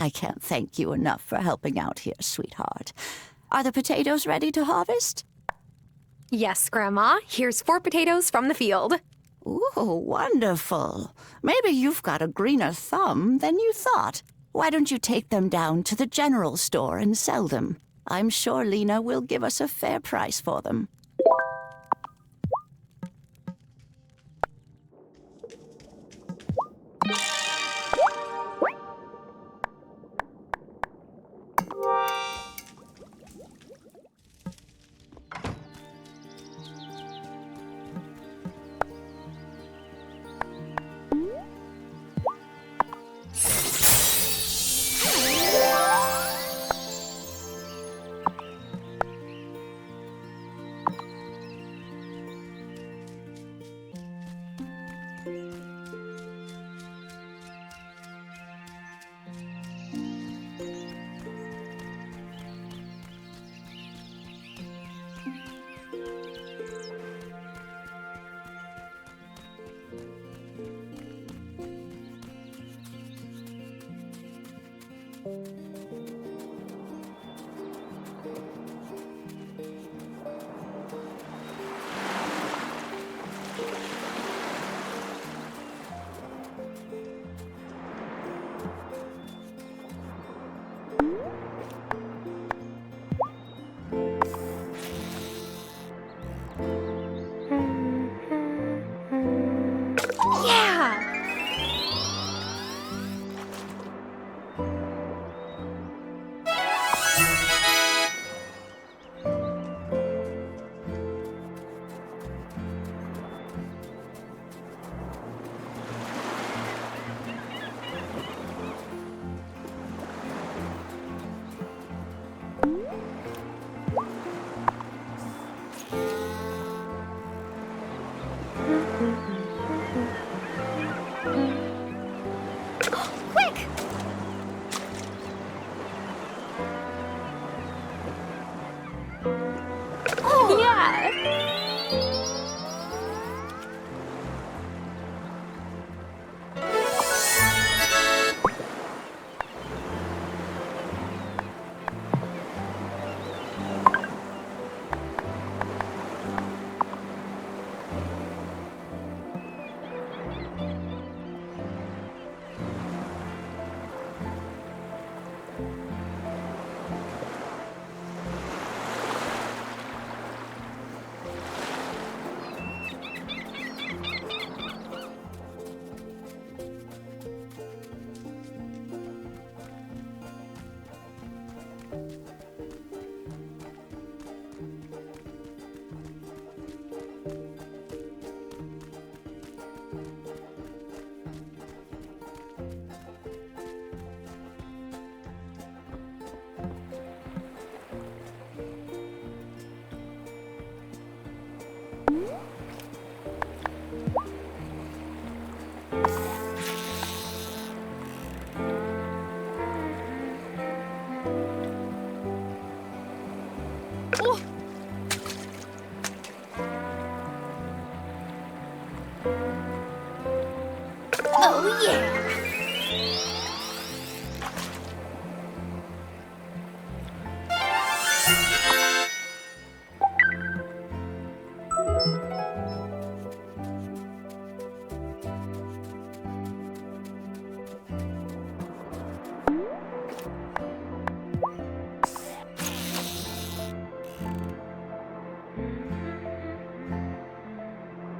I can't thank you enough for helping out here, sweetheart. Are the potatoes ready to harvest? Yes, Grandma. Here's 4 potatoes from the field. Ooh, wonderful. Maybe you've got a greener thumb than you thought. Why don't you take them down to the general store and sell them? I'm sure Lena will give us a fair price for them. Oh, yeah!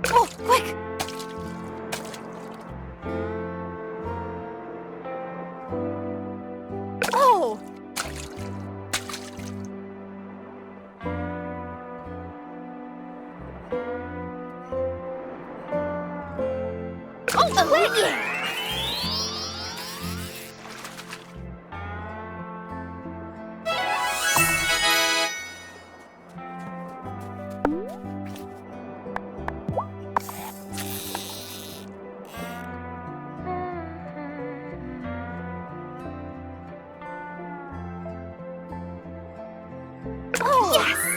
Oh, quick! Oh! Oh, quick! Yeah! Oh! Yes!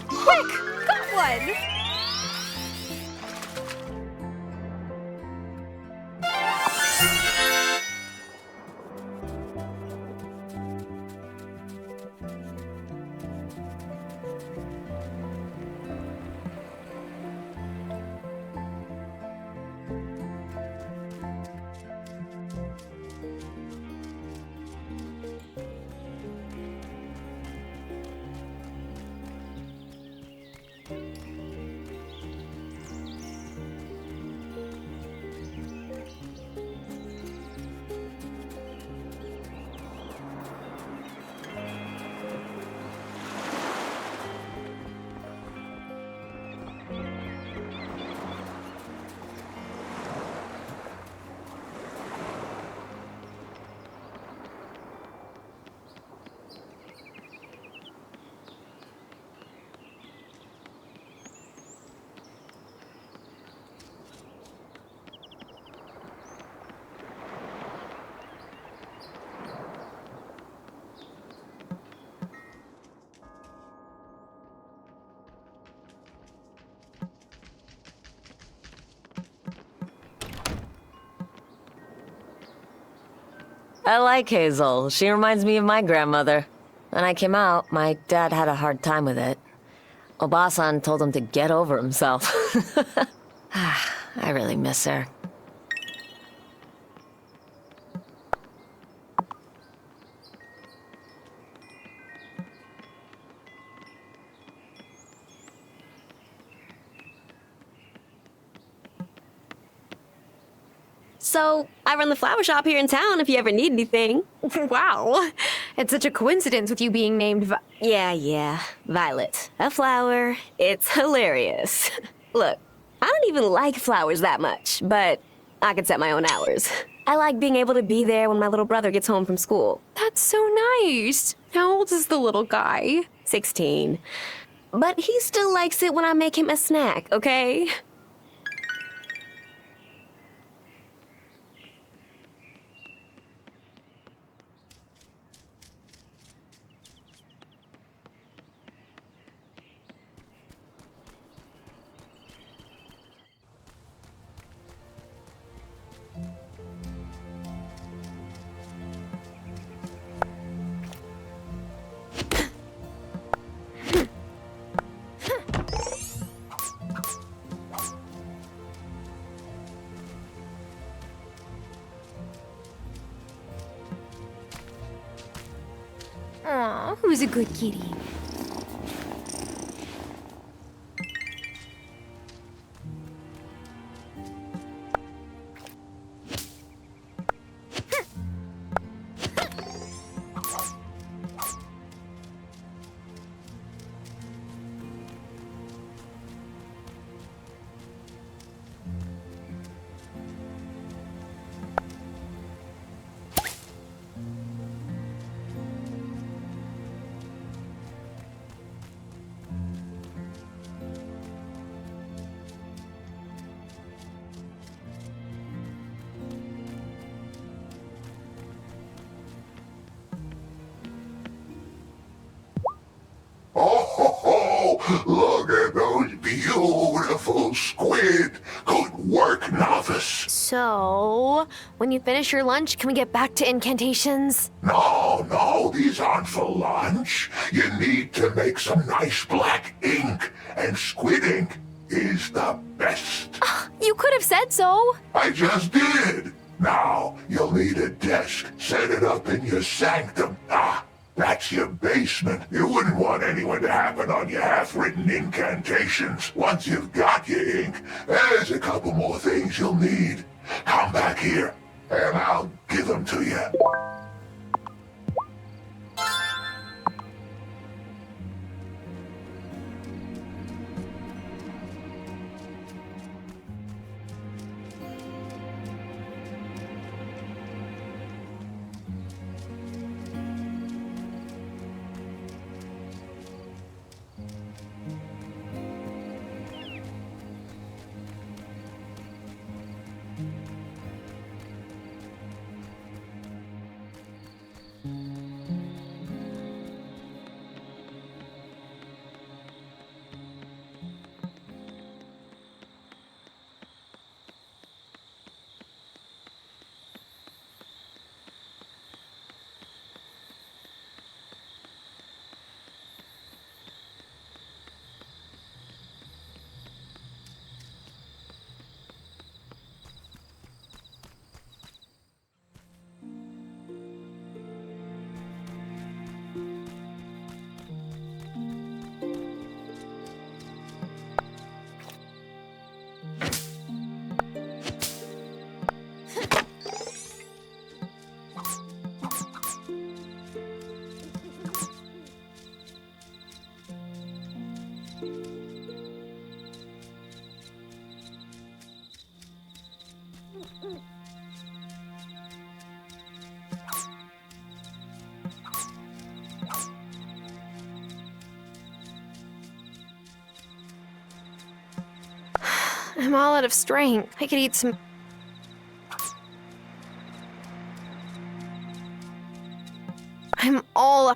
Quick! Got one! I like Hazel. She reminds me of my grandmother. When I came out, my dad had a hard time with it. Obasan told him to get over himself. I really miss her. So, I run the flower shop here in town if you ever need anything. Wow. It's such a coincidence with you being named Yeah. Violet. A flower. It's hilarious. Look, I don't even like flowers that much, but I can set my own hours. I like being able to be there when my little brother gets home from school. That's so nice. How old is the little guy? 16. But he still likes it when I make him a snack, okay? Aw, who's a good kitty? Look at those beautiful squid. Good work, novice. So, when you finish your lunch, can we get back to incantations? No, these aren't for lunch. You need to make some nice black ink, and squid ink is the best. You could have said so. I just did. Now, you'll need a desk. Set it up in your sanctum. That's your basement. You wouldn't want anyone to happen on your half-written incantations. Once you've got your ink, there's a couple more things you'll need. Come back here, and I'll give them to you. I'm all out of strength. I could eat some...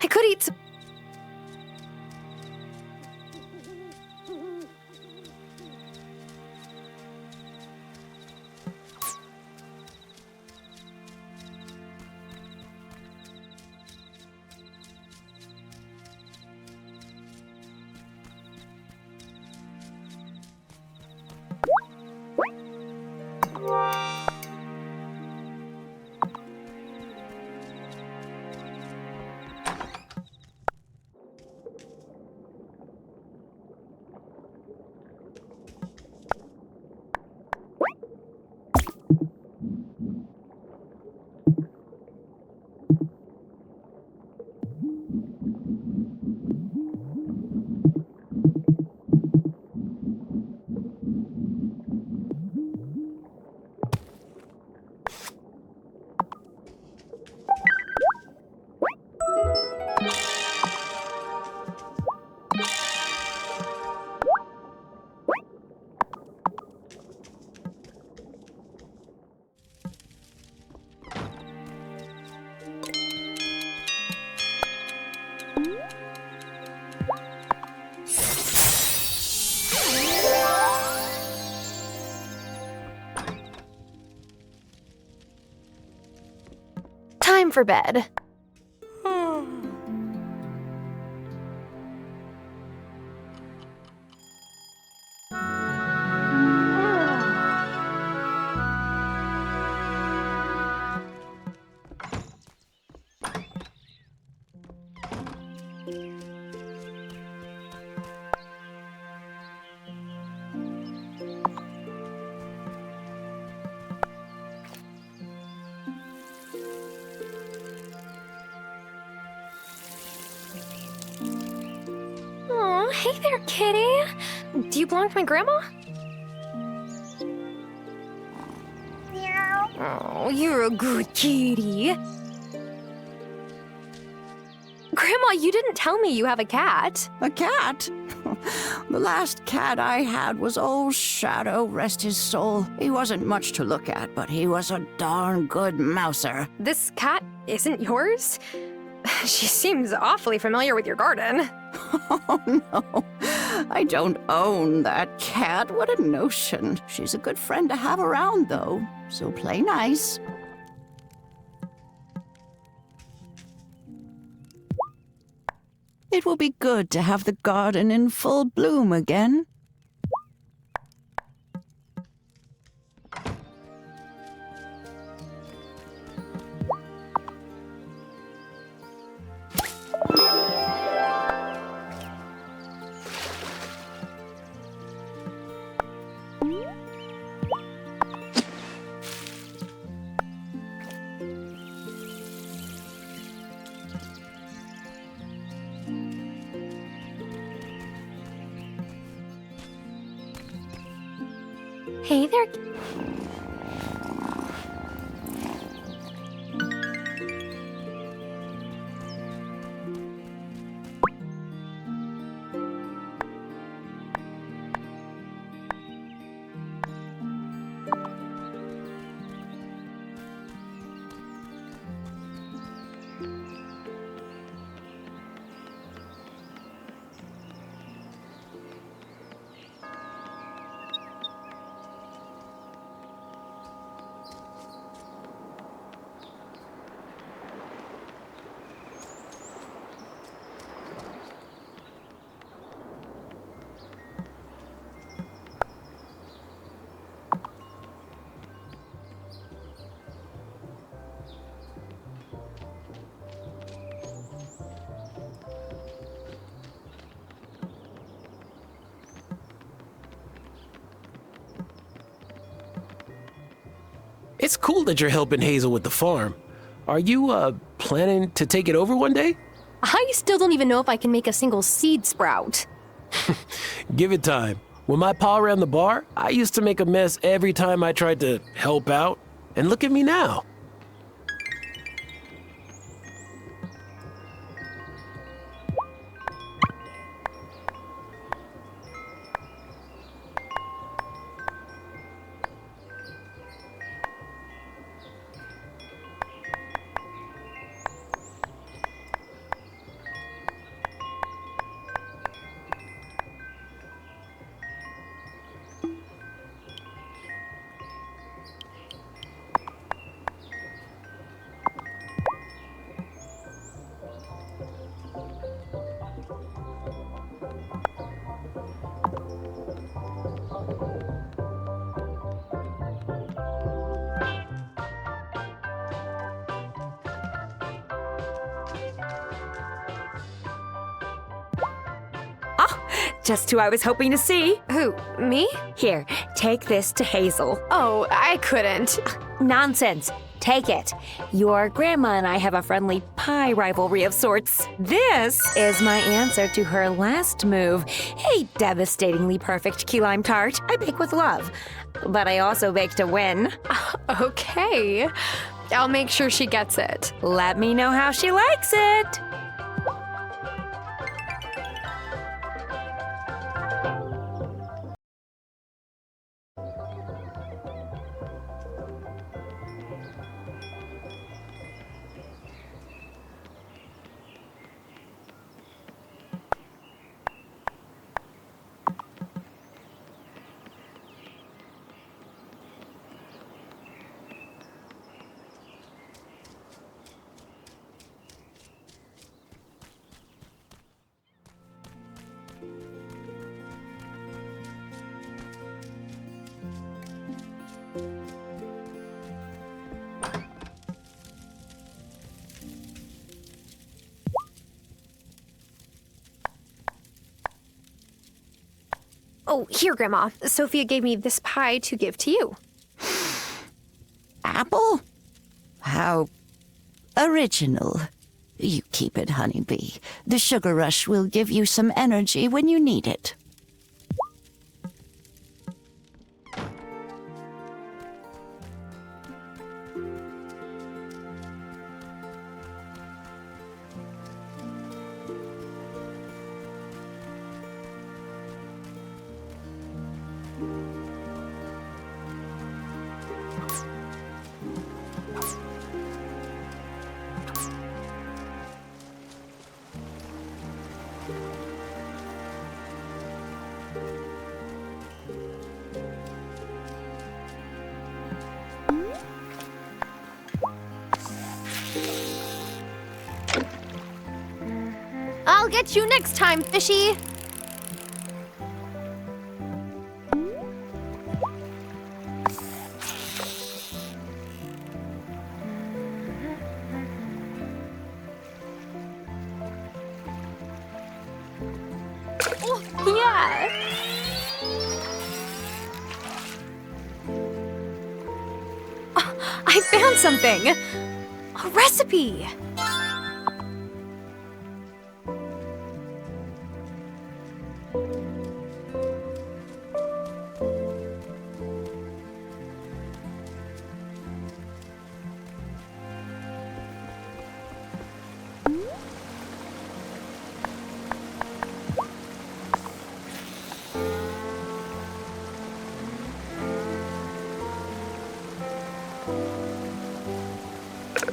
I could eat some... Time for bed. Oh, hey there, kitty. Do you belong to my grandma? Oh, you're a good kitty. Grandma, you didn't tell me you have a cat. A cat? The last cat I had was old Shadow, rest his soul. He wasn't much to look at, but he was a darn good mouser. This cat isn't yours? She seems awfully familiar with your garden. Oh, no. I don't own that cat. What a notion. She's a good friend to have around, though, so play nice. It will be good to have the garden in full bloom again. Hey there. It's cool that you're helping Hazel with the farm. Are you, planning to take it over one day? I still don't even know if I can make a single seed sprout. Give it time. When my pa ran the bar, I used to make a mess every time I tried to help out. And look at me now. Just who I was hoping to see. Who, me? Here, take this to Hazel. Oh, I couldn't. Nonsense. Take it. Your grandma and I have a friendly pie rivalry of sorts. This is my answer to her last move, a devastatingly perfect key lime tart I bake with love. But I also bake to win. Okay. I'll make sure she gets it. Let me know how she likes it. Oh, here, Grandma. Sophia gave me this pie to give to you. Apple? How original. You keep it, honeybee. The sugar rush will give you some energy when you need it. I'll get you next time, fishy. Yeah. I found something. A recipe.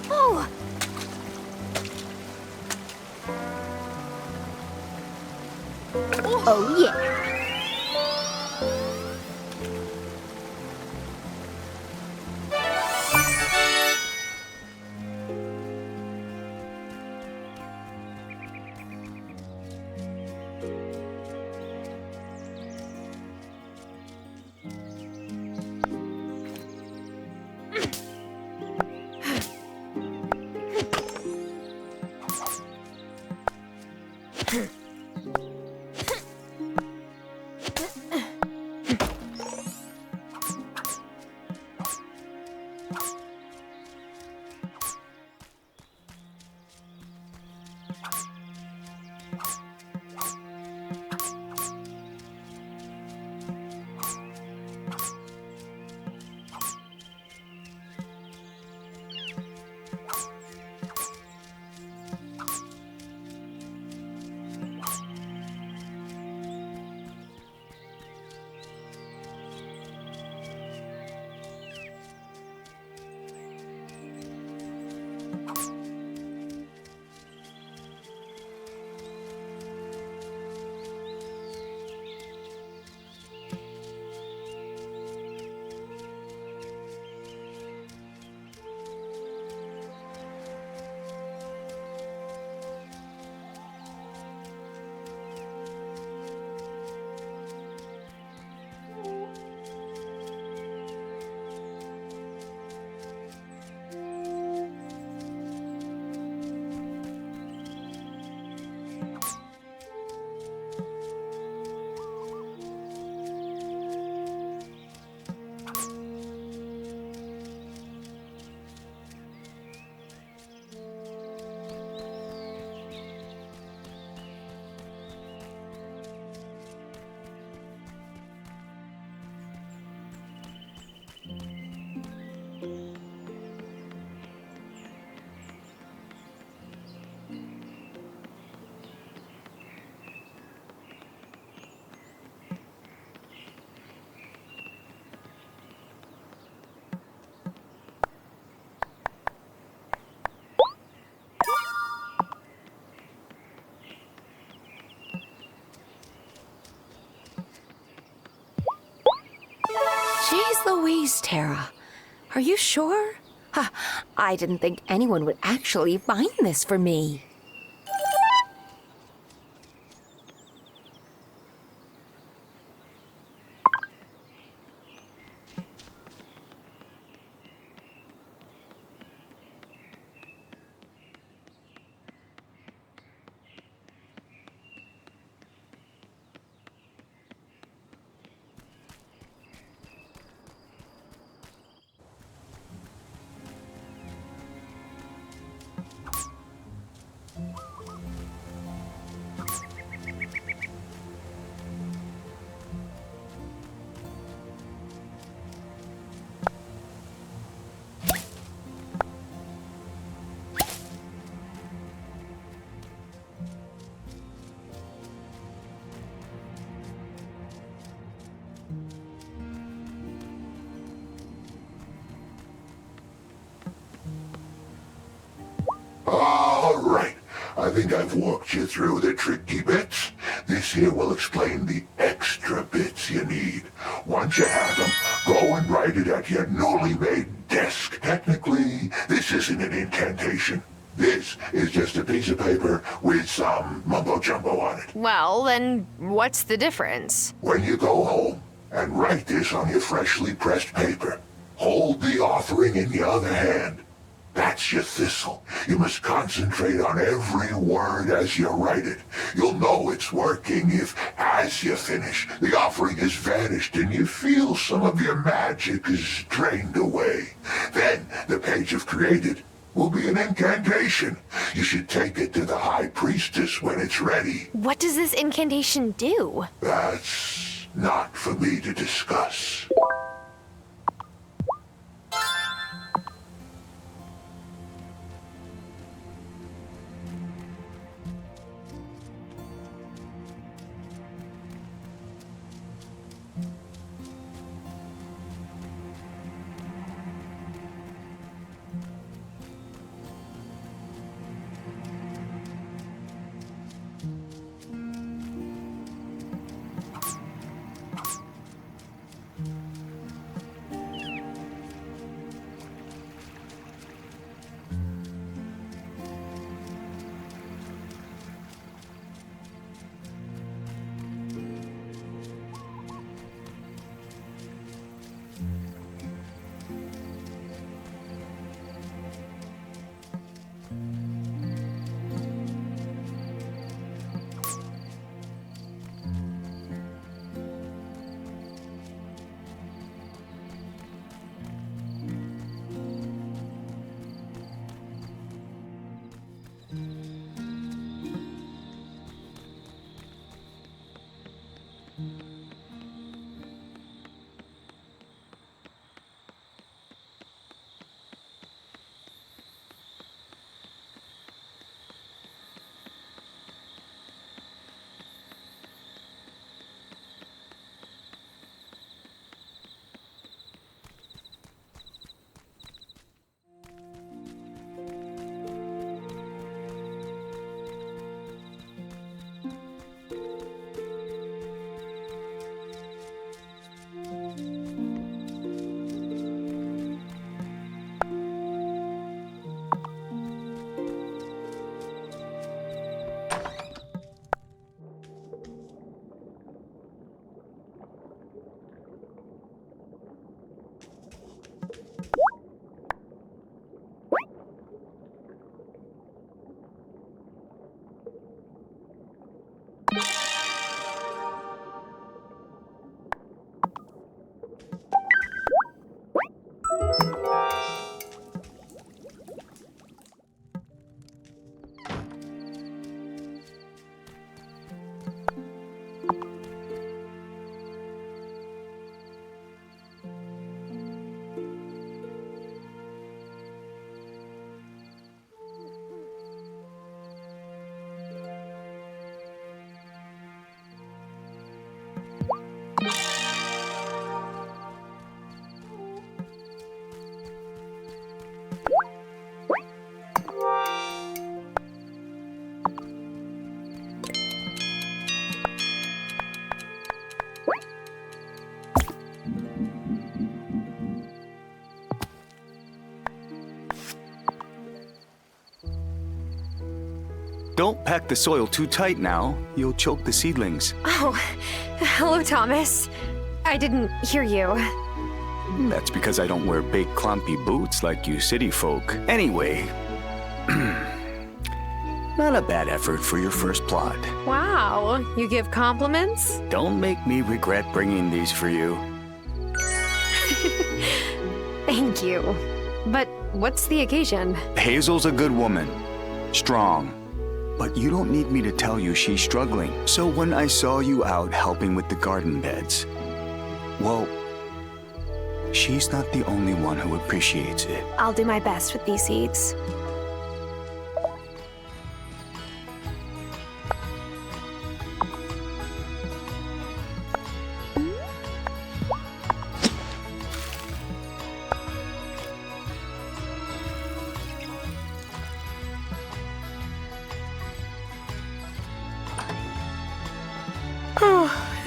Oh. Oh, yeah. Louise, Tara. Are you sure? Huh, I didn't think anyone would actually find this for me. All right. I think I've walked you through the tricky bits. This here will explain the extra bits you need. Once you have them, go and write it at your newly made desk. Technically, this isn't an incantation. This is just a piece of paper with some mumbo-jumbo on it. Well, then what's the difference? When you go home and write this on your freshly pressed paper, hold the offering in your other hand. That's your thistle. You must concentrate on every word as you write it. You'll know it's working if, as you finish, the offering has vanished and you feel some of your magic is drained away. Then the page you've created will be an incantation. You should take it to the High Priestess when it's ready. What does this incantation do? That's not for me to discuss. Don't pack the soil too tight now. You'll choke the seedlings. Oh, hello, Thomas. I didn't hear you. That's because I don't wear big clumpy boots like you city folk. Anyway, not a bad effort for your first plot. Wow, you give compliments? Don't make me regret bringing these for you. Thank you. But what's the occasion? Hazel's a good woman. Strong. But you don't need me to tell you she's struggling. So when I saw you out helping with the garden beds, well, she's not the only one who appreciates it. I'll do my best with these seeds.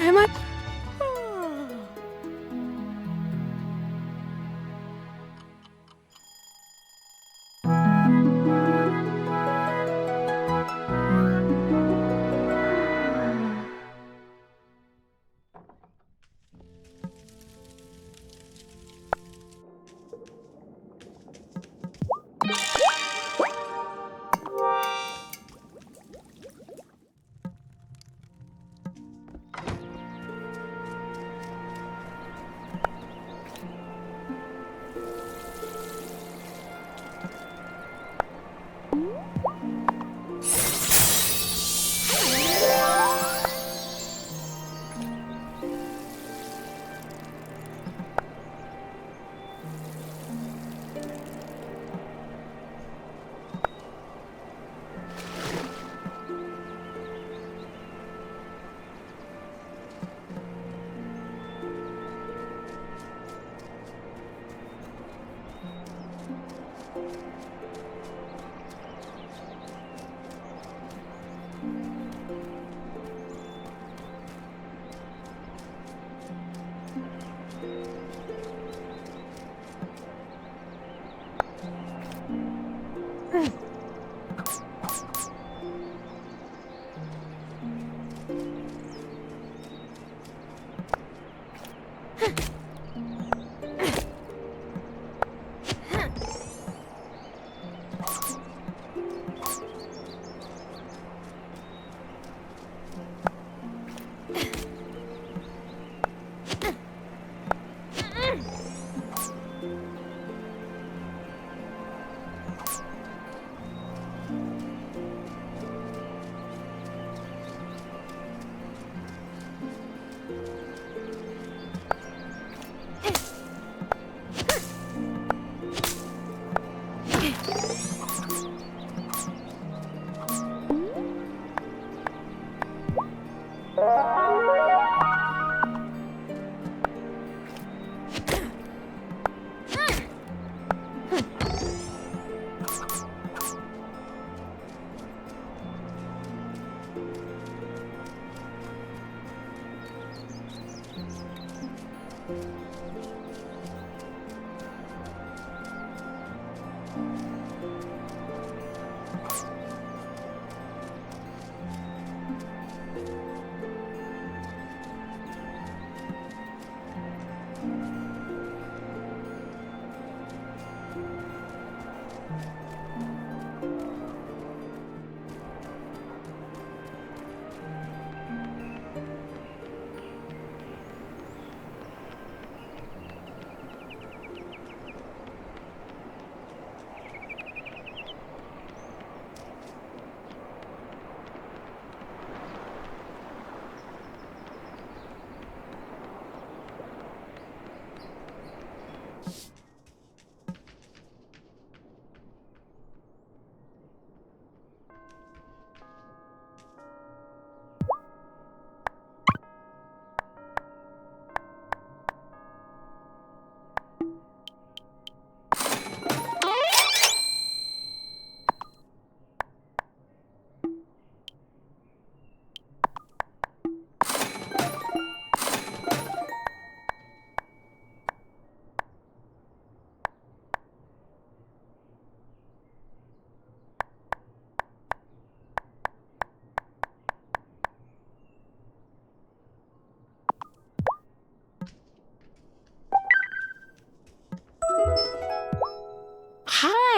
Am I?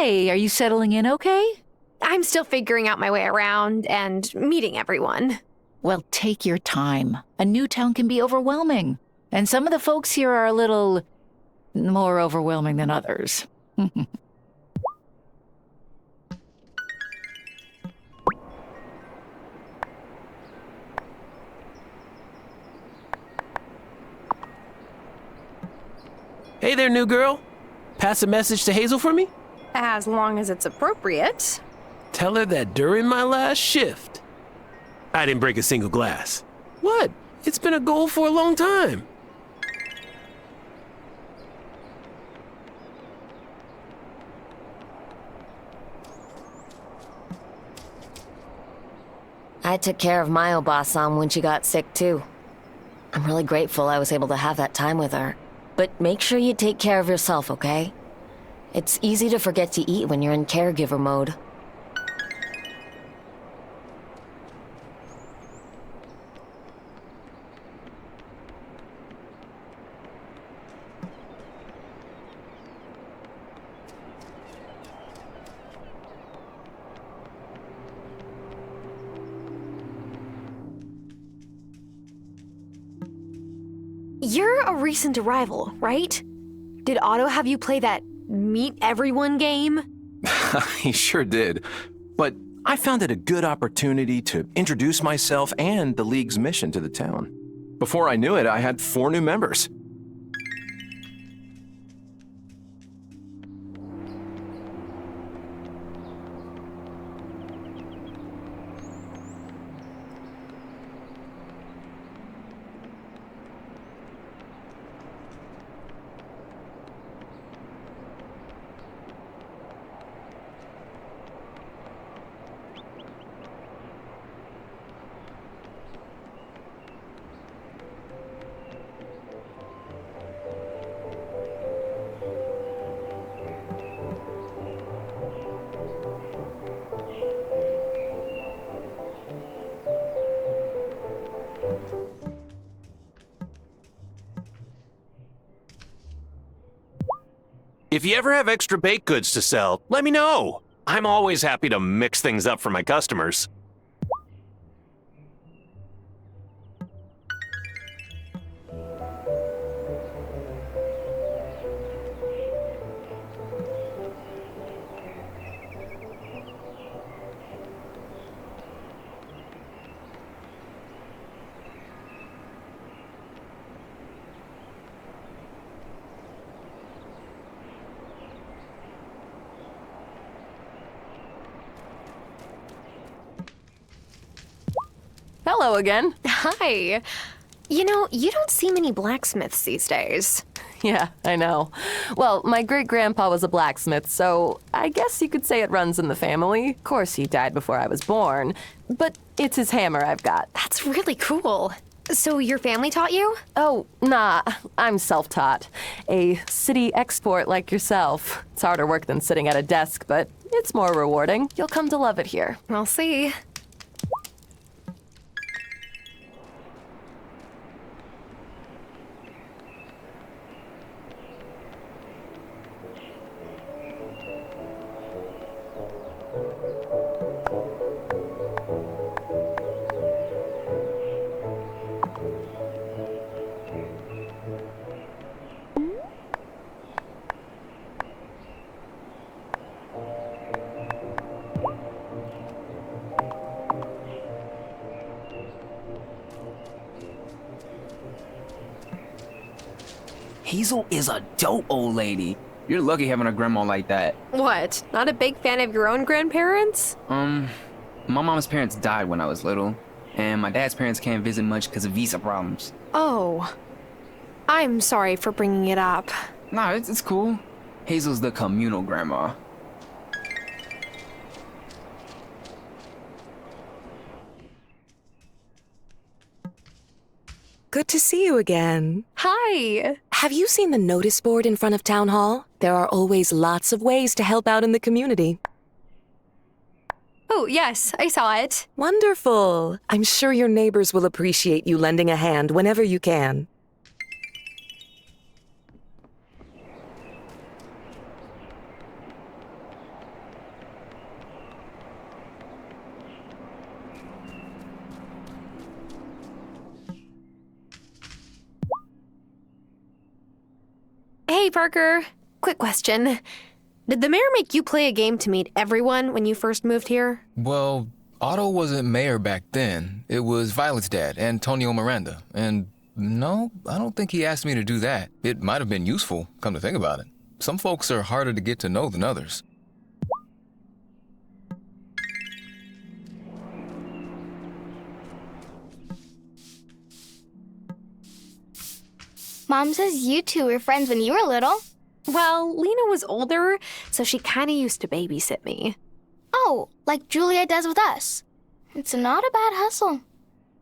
Hey, are you settling in okay? I'm still figuring out my way around and meeting everyone. Well, take your time. A new town can be overwhelming. And some of the folks here are a little more overwhelming than others. Hey there, new girl. Pass a message to Hazel for me? As long as it's appropriate. Tell her that during my last shift, I didn't break a single glass. What? It's been a goal for a long time. I took care of my Obasan when she got sick, too. I'm really grateful I was able to have that time with her. But make sure you take care of yourself, okay? It's easy to forget to eat when you're in caregiver mode. You're a recent arrival, right? Did Otto have you play that meet everyone game? He sure did. But I found it a good opportunity to introduce myself and the League's mission to the town. Before I knew it, I had 4 new members. If you ever have extra baked goods to sell, let me know. I'm always happy to mix things up for my customers. Hello again. Hi. You know, you don't see many blacksmiths these days. Yeah, I know. Well, my great-grandpa was a blacksmith, so I guess you could say it runs in the family. Of course, he died before I was born, but it's his hammer I've got. That's really cool. So your family taught you? Oh, nah, I'm self-taught. A city export like yourself. It's harder work than sitting at a desk, but it's more rewarding. You'll come to love it here. I'll see. Hazel is a dope old lady. You're lucky having a grandma like that. What? Not a big fan of your own grandparents? My mom's parents died when I was little, and my dad's parents can't visit much because of visa problems. Oh. I'm sorry for bringing it up. Nah, it's cool. Hazel's the communal grandma. Good to see you again. Hi. Have you seen the notice board in front of Town Hall? There are always lots of ways to help out in the community. Oh, yes, I saw it. Wonderful. I'm sure your neighbors will appreciate you lending a hand whenever you can. Parker. Quick question. Did the mayor make you play a game to meet everyone when you first moved here? Well, Otto wasn't mayor back then. It was Violet's dad, Antonio Miranda. And no, I don't think he asked me to do that. It might have been useful, come to think about it. Some folks are harder to get to know than others. Mom says you two were friends when you were little. Well, Lena was older, so she kind of used to babysit me. Oh, like Julia does with us. It's not a bad hustle.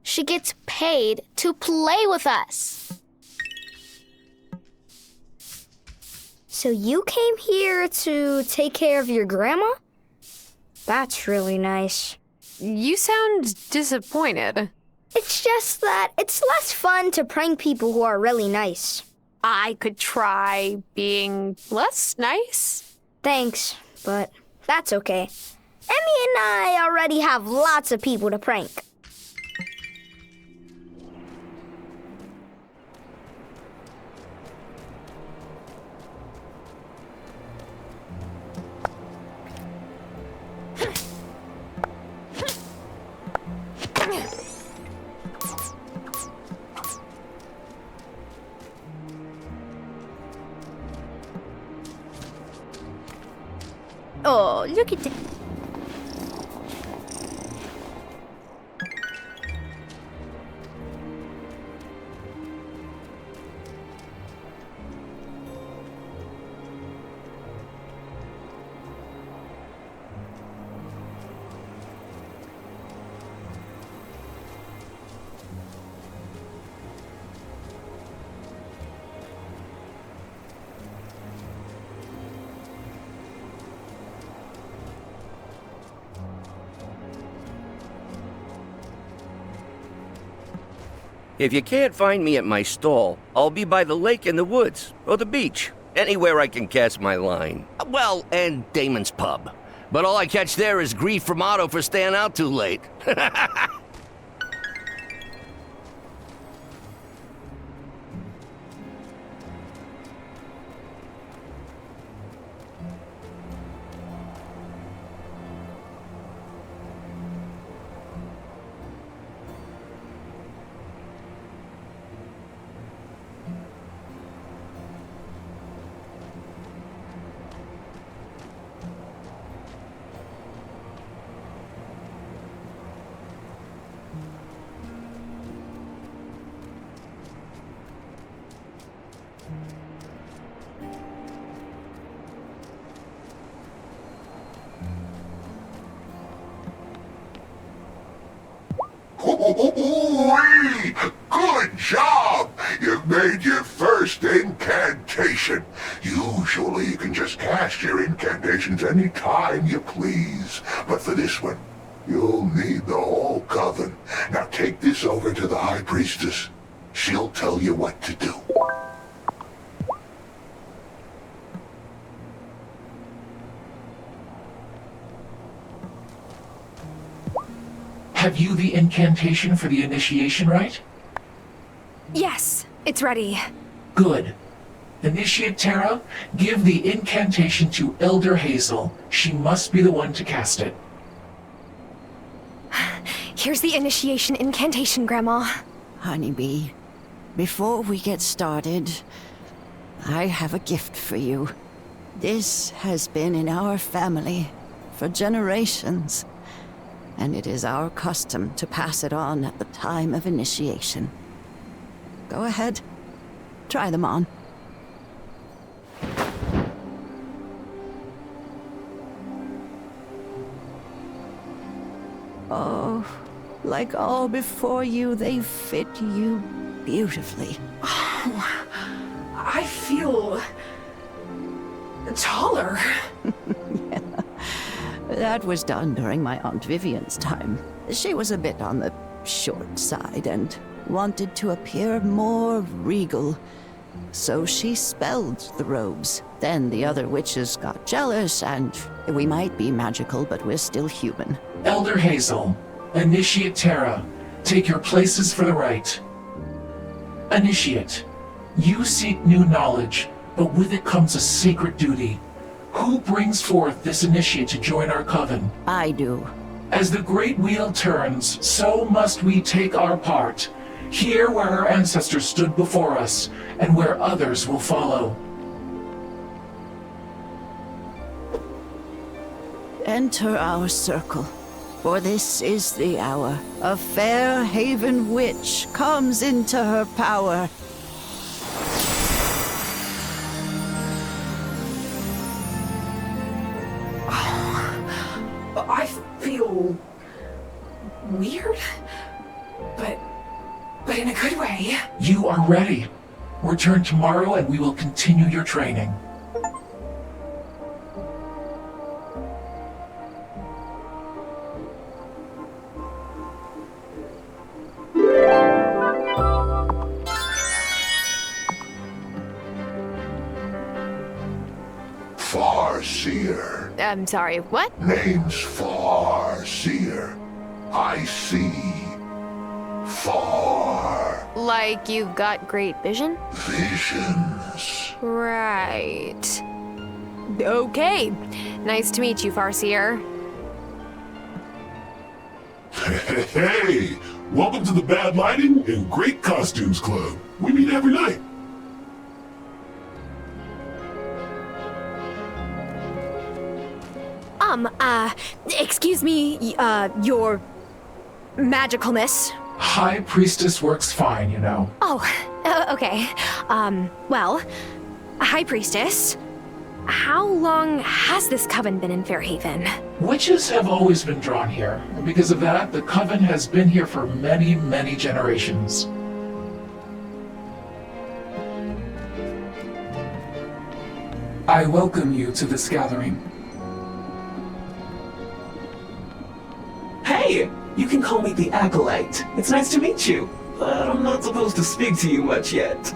She gets paid to play with us. So you came here to take care of your grandma? That's really nice. You sound disappointed. It's just that it's less fun to prank people who are really nice. I could try being less nice. Thanks, but that's okay. Emmy and I already have lots of people to prank. Oh, look at that. If you can't find me at my stall, I'll be by the lake in the woods, or the beach. Anywhere I can cast my line. Well, and Damon's pub. But all I catch there is grief from Otto for staying out too late. Ooh-wee! Good job! You've made your first incantation. Usually you can just cast your incantations any time you please. But for this one, you'll need the whole coven. Now take this over to the High Priestess. She'll tell you what to do. Have you the incantation for the initiation right? Yes, it's ready. Good. Initiate Terra, give the incantation to Elder Hazel. She must be the one to cast it. Here's the initiation incantation, Grandma. Honeybee, before we get started, I have a gift for you. This has been in our family for generations, and it is our custom to pass it on at the time of initiation. Go ahead, try them on. Oh, like all before you, they fit you beautifully. Oh, I feel taller. Yeah. That was done during my Aunt Vivian's time. She was a bit on the short side and wanted to appear more regal. So she spelled the robes. Then the other witches got jealous, and we might be magical, but we're still human. Elder Hazel, Initiate Terra, take your places for the rite. Initiate, you seek new knowledge, but with it comes a sacred duty. Who brings forth this initiate to join our coven? I do. As the great wheel turns, so must we take our part, here where our ancestors stood before us, and where others will follow. Enter our circle, for this is the hour. A fair haven witch comes into her power. I feel weird, but in a good way. You are ready. Return tomorrow and we will continue your training. Farseer. I'm sorry, what? Name's Farseer. I see. Far. Like you've got great vision? Visions. Right. Okay. Nice to meet you, Farseer. Hey! Welcome to the Bad Lighting and Great Costumes Club. We meet every night. Excuse me, your magicalness. High Priestess works fine, you know. Oh, okay. Well, High Priestess, how long has this coven been in Fairhaven? Witches have always been drawn here, and because of that, the coven has been here for many, many generations. I welcome you to this gathering. Hey! You can call me the Acolyte. It's nice to meet you, but I'm not supposed to speak to you much yet.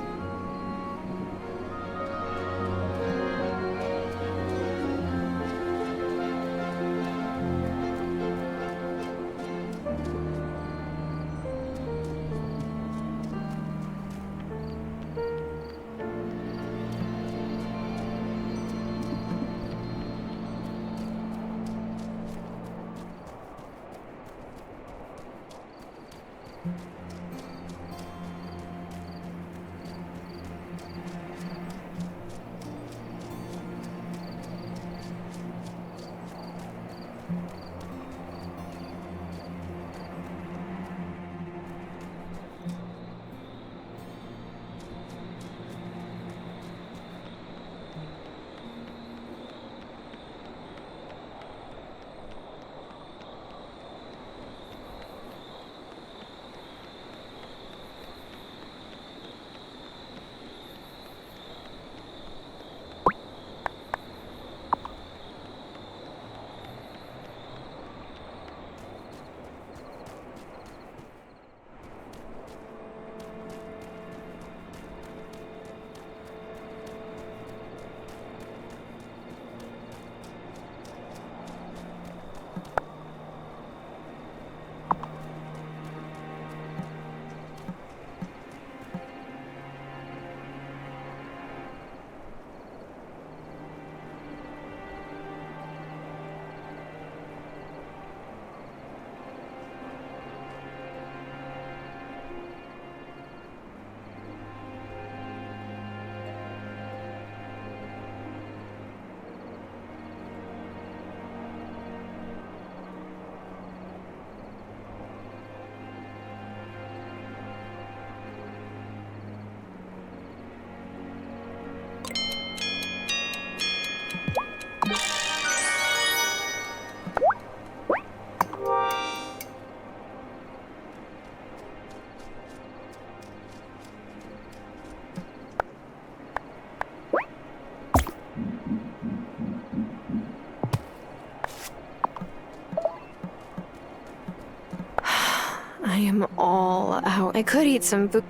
I am all out. I could eat some food.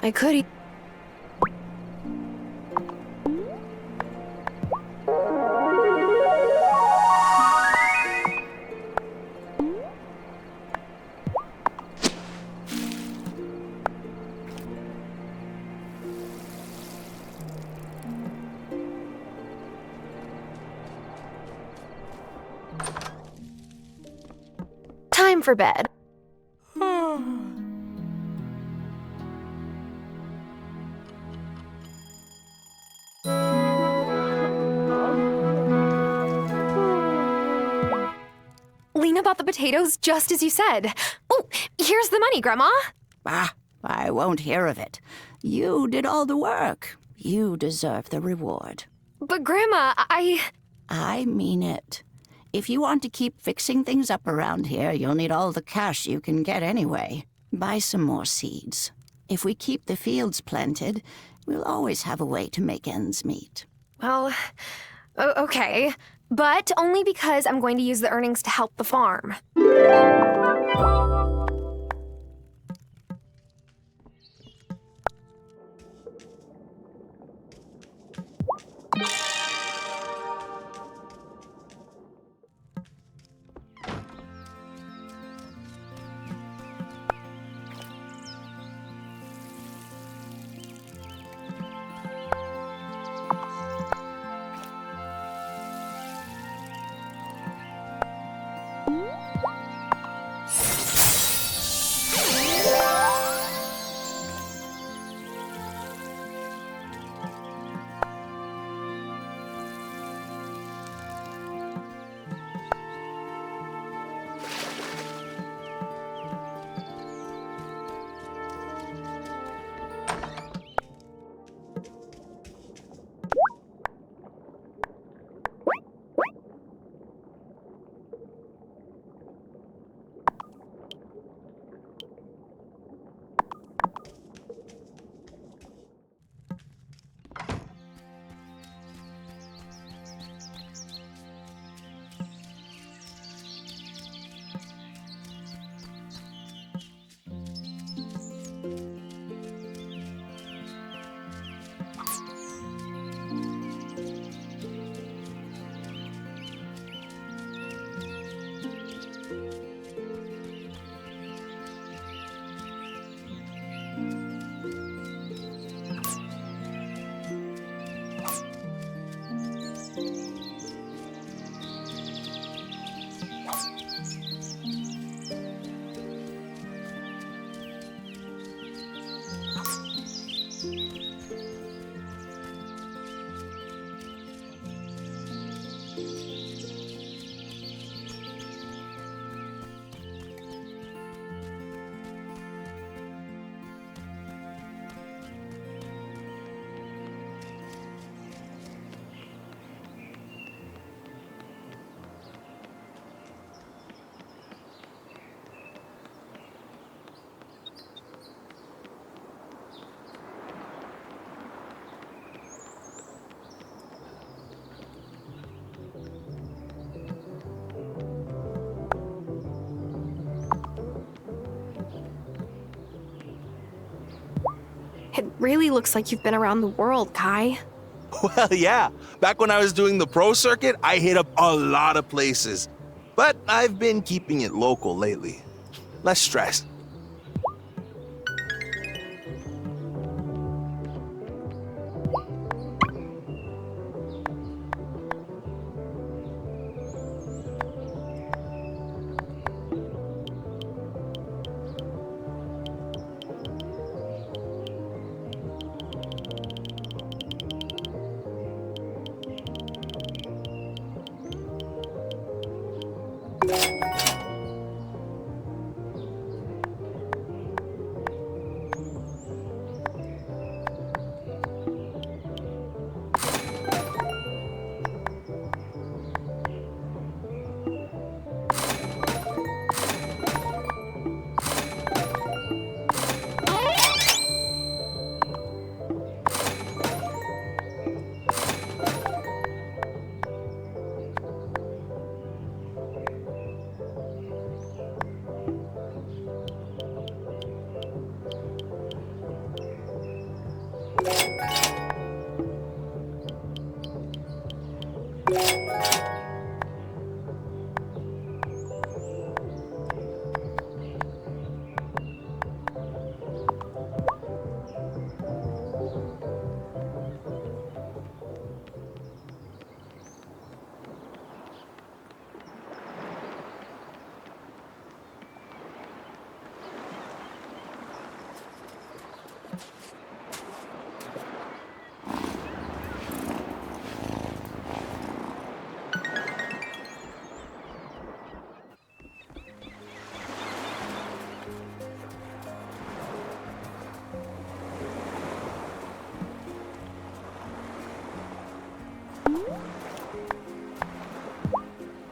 I could eat. time for bed. Lena bought the potatoes just as you said. Oh, here's the money, Grandma. Bah, I won't hear of it. You did all the work. You deserve the reward. But Grandma, I mean it. If you want to keep fixing things up around here, you'll need all the cash you can get anyway. Buy some more seeds. If we keep the fields planted, we'll always have a way to make ends meet. Well, okay. But only because I'm going to use the earnings to help the farm. It really looks like you've been around the world, Kai. Well, yeah. Back when I was doing the pro circuit, I hit up a lot of places. But I've been keeping it local lately. Less stress.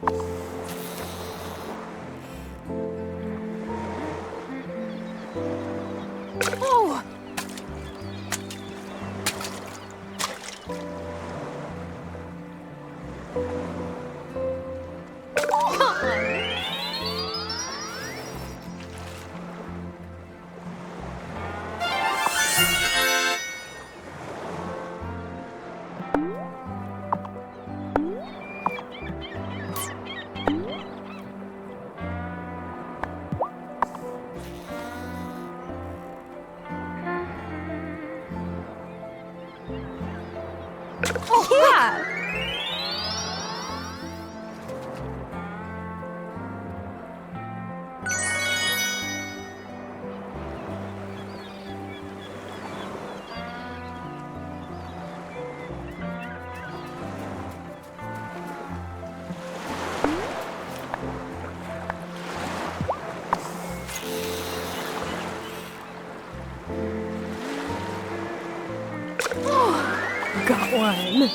Oh! Oh, yeah! Oh, got one.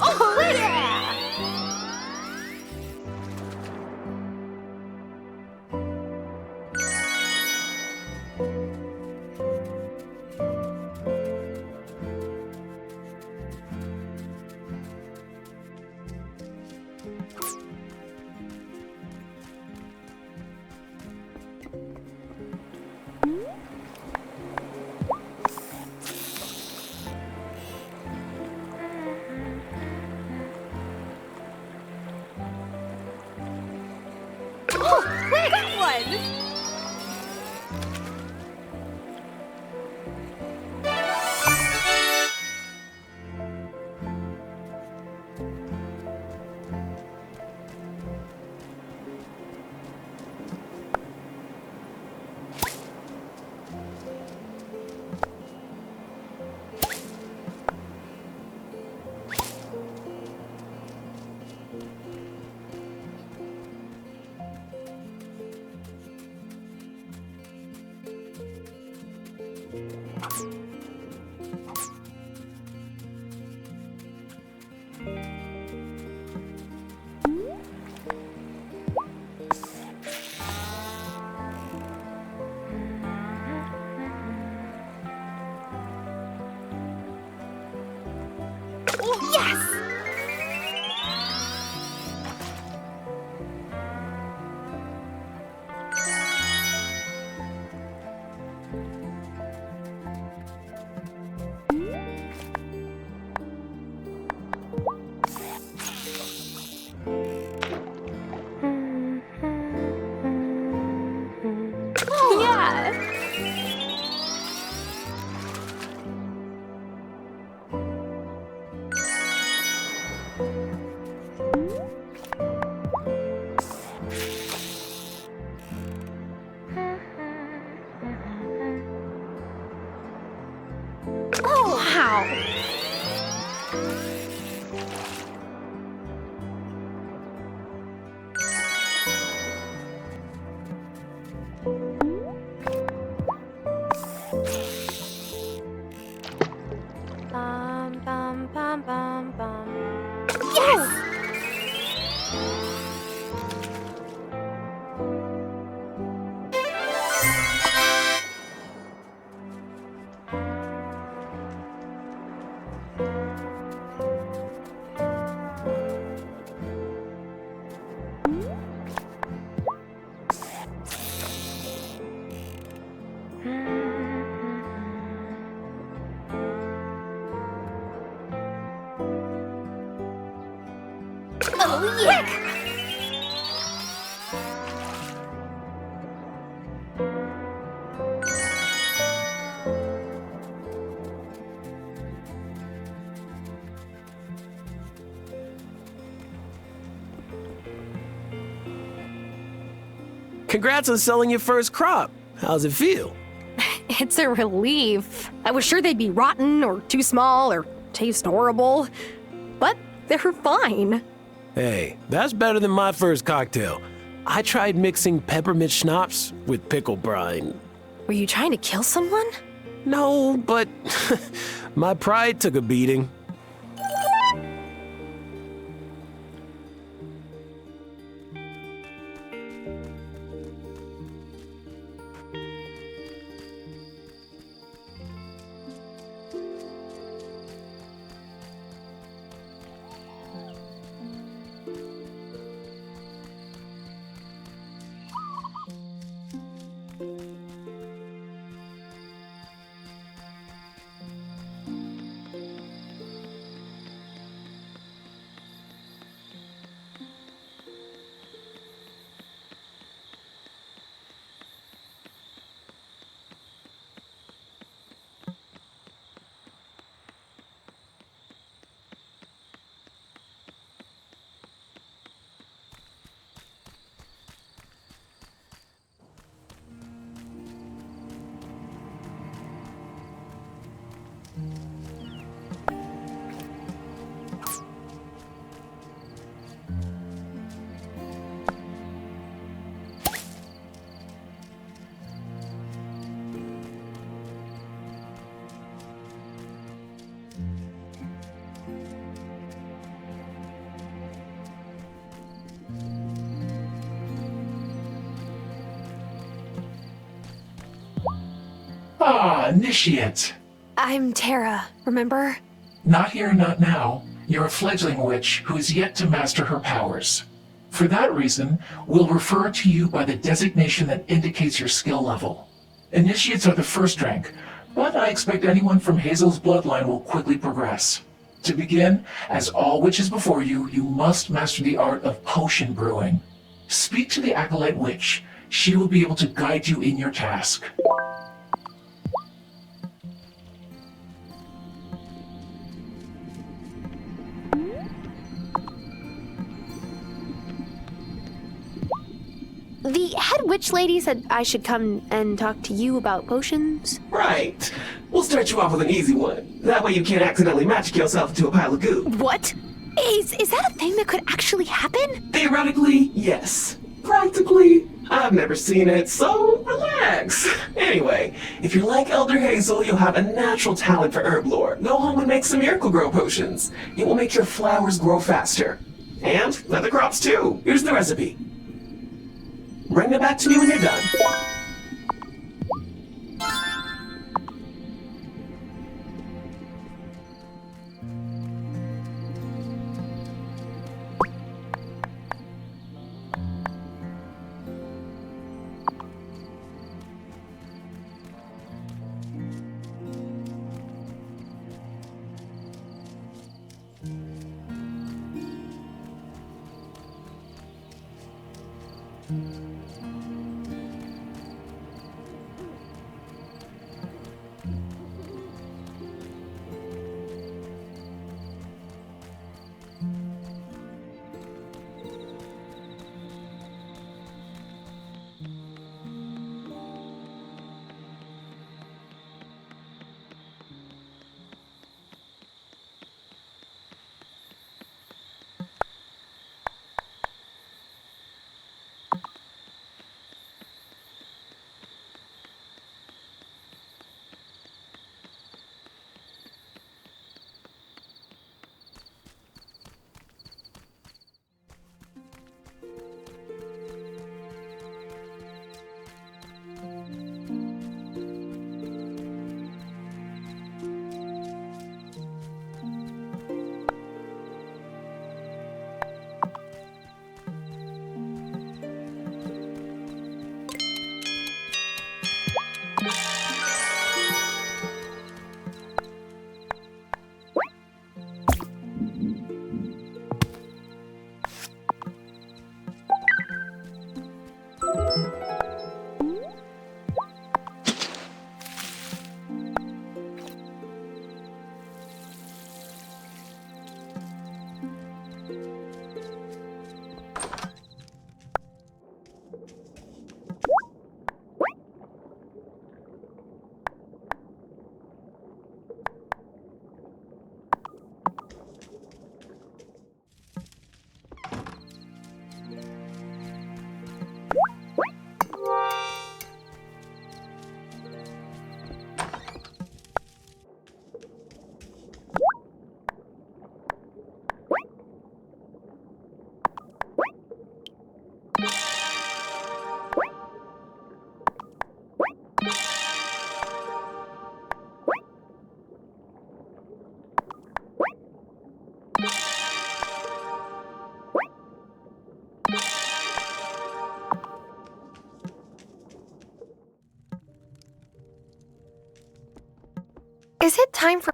Oh, yeah! Oh, wait, I got one! Oh, yes! Oh, yeah! Oh, wow! Bum, bum, bum, bum, bum. Yes! Oh, yeah! Congrats on selling your first crop. How's it feel? It's a relief. I was sure they'd be rotten or too small or taste horrible. But they're fine. Hey, that's better than my first cocktail. I tried mixing peppermint schnapps with pickle brine. Were you trying to kill someone? No, but my pride took a beating. Ah, initiate. I'm Tara, remember? Not here, not now. You're a fledgling witch who is yet to master her powers. For that reason, we'll refer to you by the designation that indicates your skill level. Initiates are the first rank, but I expect anyone from Hazel's bloodline will quickly progress. To begin, as all witches before you, you must master the art of potion brewing. Speak to the Acolyte Witch. She will be able to guide you in your task. The head witch lady said I should come and talk to you about potions. Right. We'll start you off with an easy one. That way you can't accidentally magic yourself into a pile of goo. What? Is that a thing that could actually happen? Theoretically, yes. Practically, I've never seen it, so relax. Anyway, if you're like Elder Hazel, you'll have a natural talent for herb lore. Go home and make some miracle grow potions. It will make your flowers grow faster. And other crops too. Here's the recipe. Bring it back to me when you're done. Is it time for...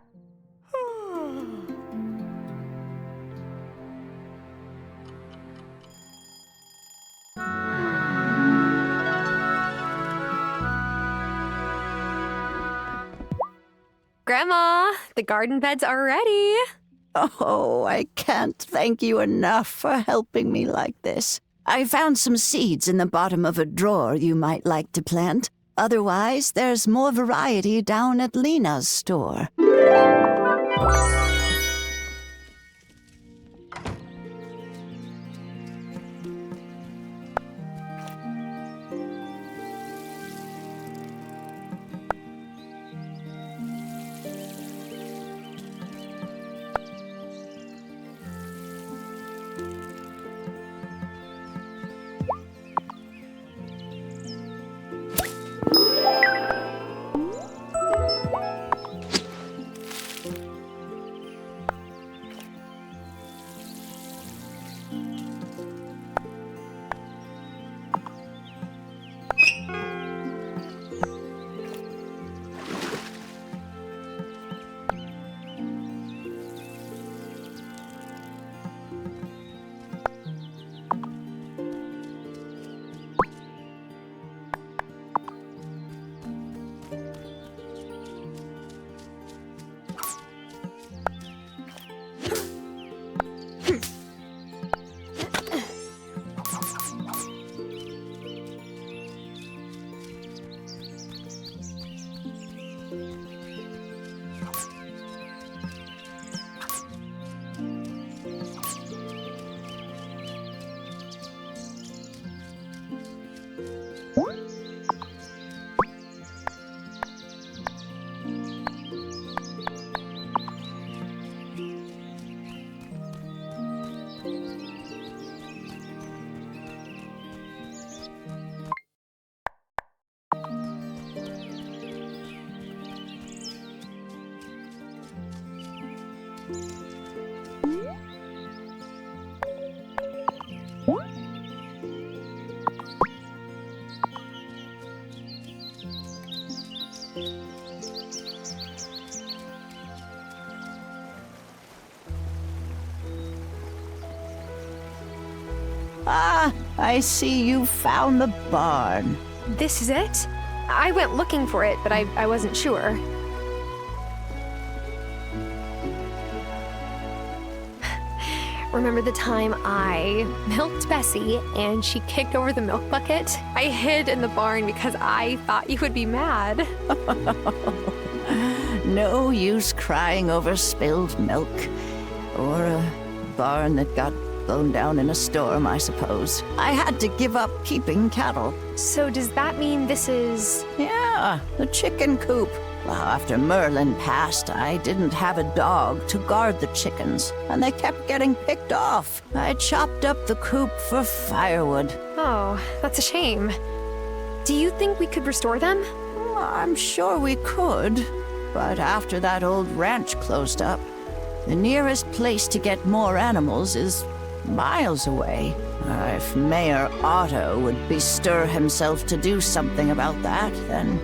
Grandma, the garden beds are ready. Oh, I can't thank you enough for helping me like this. I found some seeds in the bottom of a drawer you might like to plant. Otherwise, there's more variety down at Lena's store. Ah, I see you found the barn. This is it? I went looking for it, but I wasn't sure. Remember the time I milked Bessie and she kicked over the milk bucket? I hid in the barn because I thought you would be mad. No use crying over spilled milk. Or a barn that got blown down in a storm, I suppose. I had to give up keeping cattle. So does that mean this is... Yeah, the chicken coop. Well, after Merlin passed, I didn't have a dog to guard the chickens, and they kept getting picked off. I chopped up the coop for firewood. Oh, that's a shame. Do you think we could restore them? Well, I'm sure we could, but after that old ranch closed up, the nearest place to get more animals is miles away. If Mayor Otto would bestir himself to do something about that, then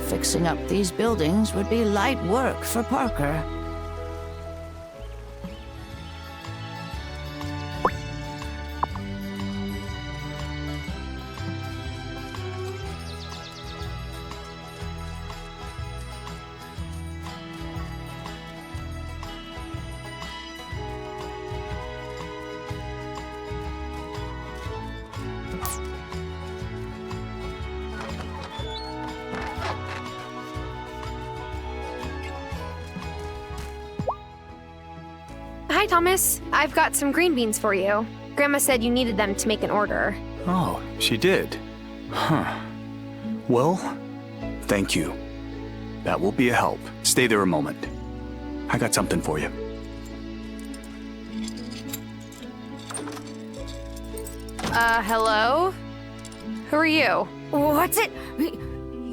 fixing up these buildings would be light work for Parker. Hi, Thomas. I've got some green beans for you. Grandma said you needed them to make an order. Oh, she did? Huh. Well, thank you. That will be a help. Stay there a moment. I got something for you. Hello? Who are you? What's it?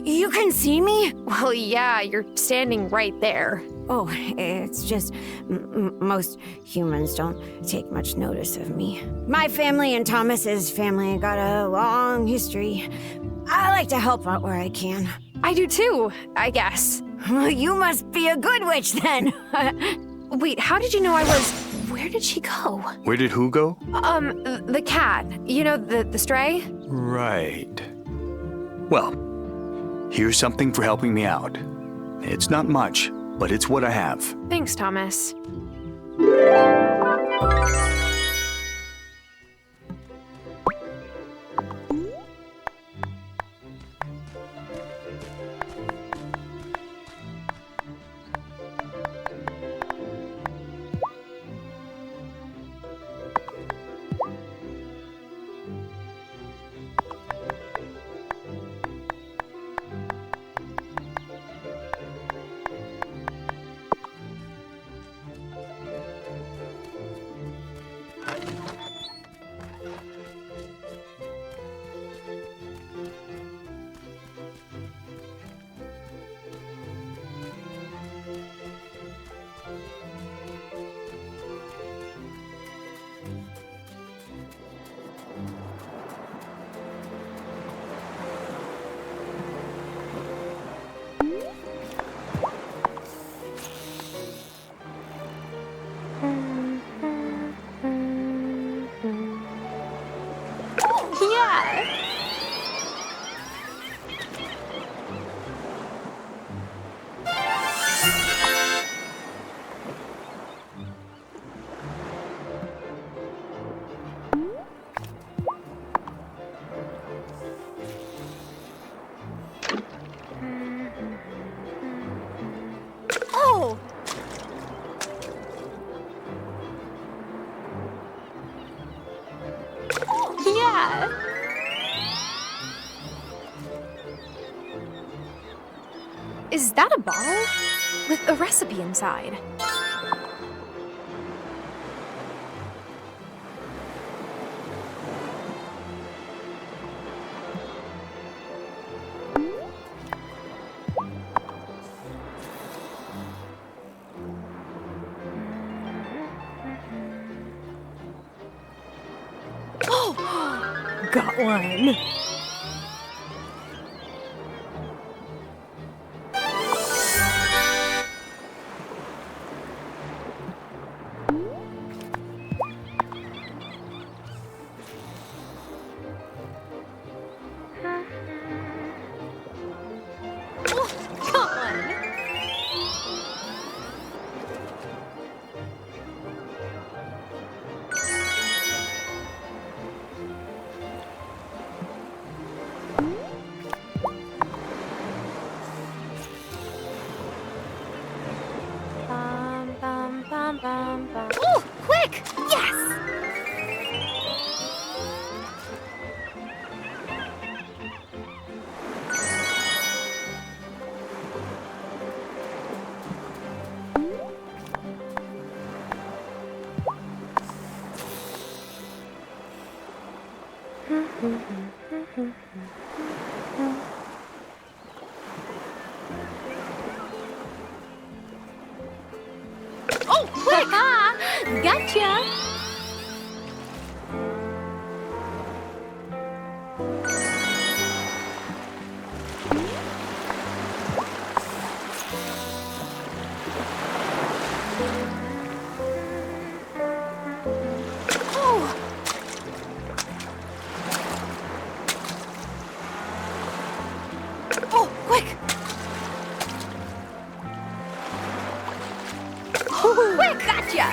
You can see me? Well, yeah, you're standing right there. Oh, it's just most humans don't take much notice of me. My family and Thomas's family got a long history. I like to help out where I can. I do too, I guess. Well, you must be a good witch then. Wait, how did you know I was... Where did she go? Where did who go? The cat. You know, the stray? Right. Well, here's something for helping me out. It's not much, but it's what I have. Thanks, Thomas. Is that a bottle? With a recipe inside. Oh! Got one. Oh, quick! Yes! Oh, quick! Gotcha! Oh! Oh, quick! Oh, quick! Gotcha!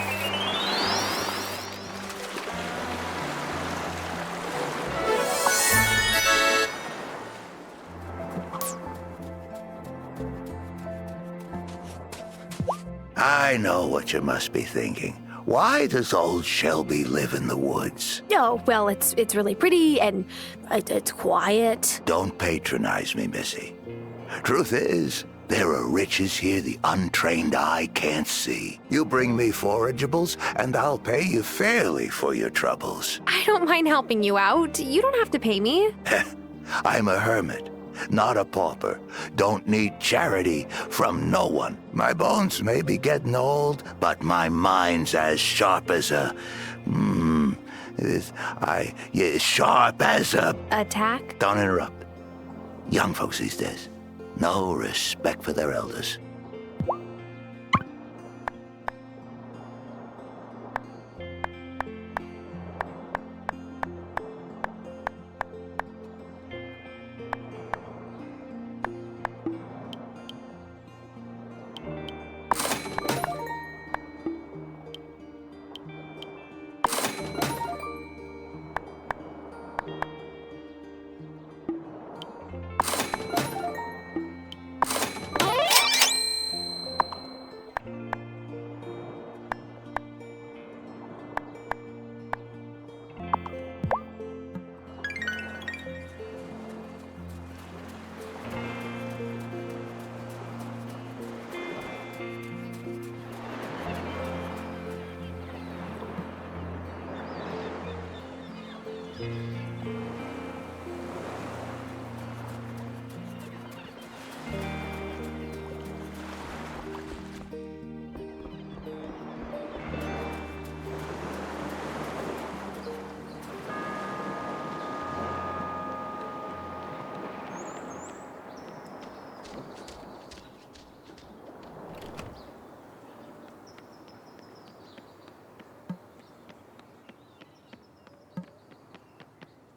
I know what you must be thinking. Why does old Shelby live in the woods? Oh, well, it's really pretty and it's quiet. Don't patronize me, Missy. Truth is, there are riches here the untrained eye can't see. You bring me forageables, and I'll pay you fairly for your troubles. I don't mind helping you out. You don't have to pay me. I'm a hermit, not a pauper. Don't need charity from no one. My bones may be getting old, but my mind's as sharp as a... sharp as a... Attack? Don't interrupt. Young folks these days. No respect for their elders.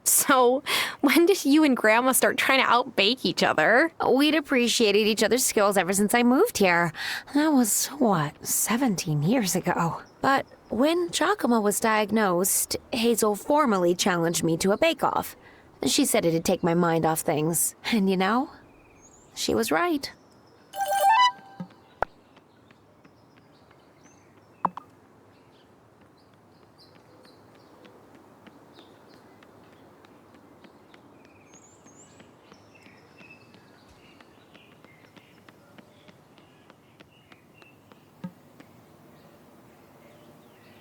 So, when did you and Grandma start trying to outbake each other? We'd appreciated each other's skills ever since I moved here. That was, 17 years ago. But when Giacomo was diagnosed, Hazel formally challenged me to a bake-off. She said it'd take my mind off things. And you know, she was right.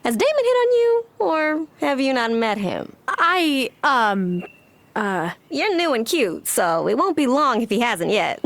Has Damon hit on you, or have you not met him? You're new and cute, so it won't be long if he hasn't yet.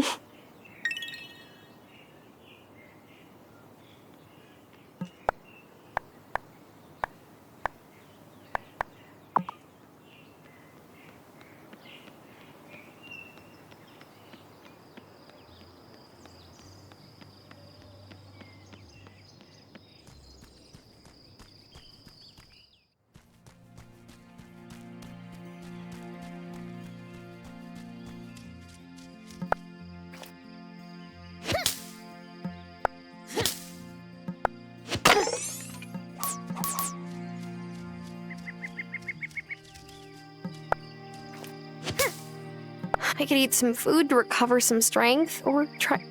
I could eat some food to recover some strength, or try...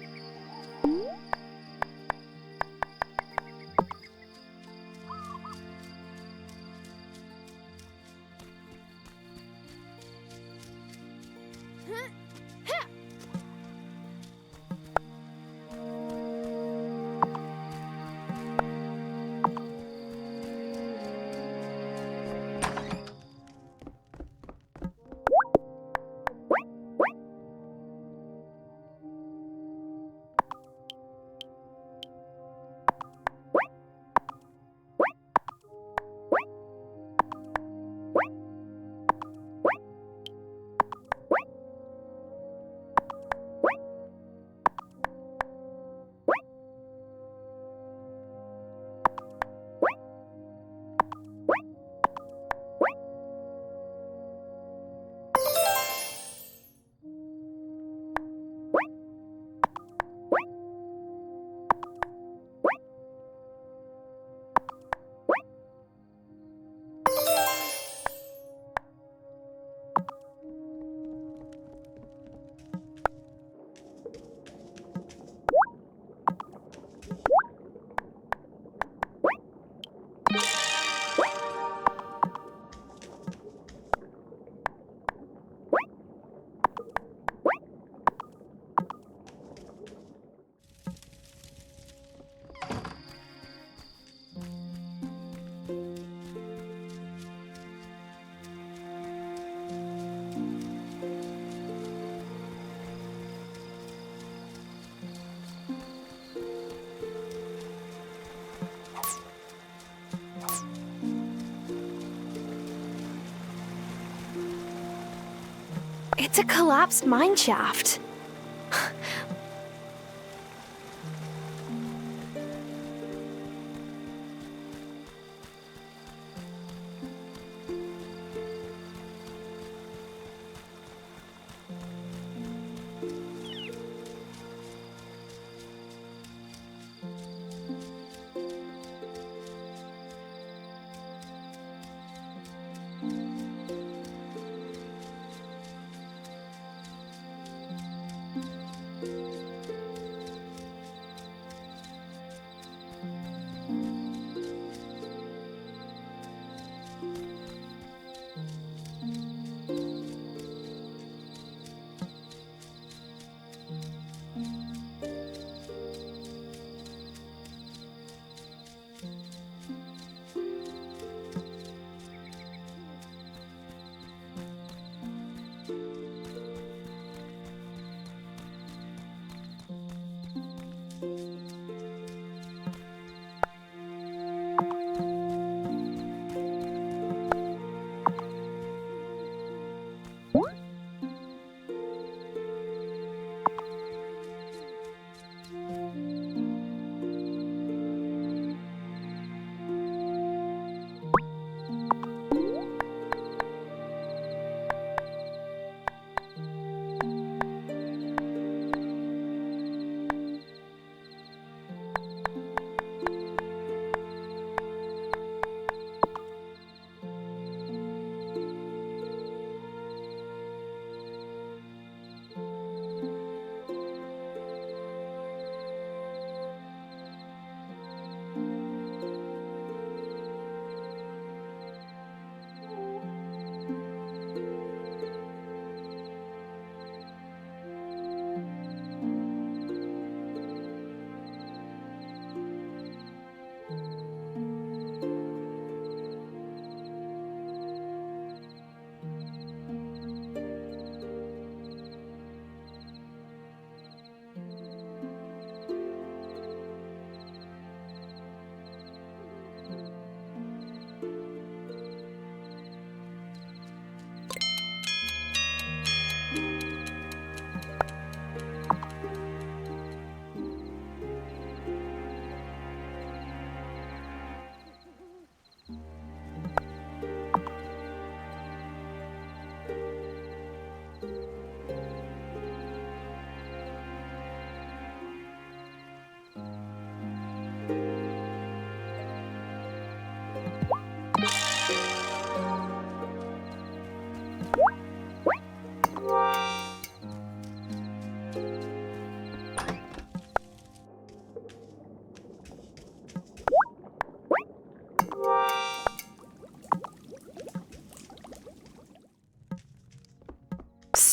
It's a collapsed mine shaft.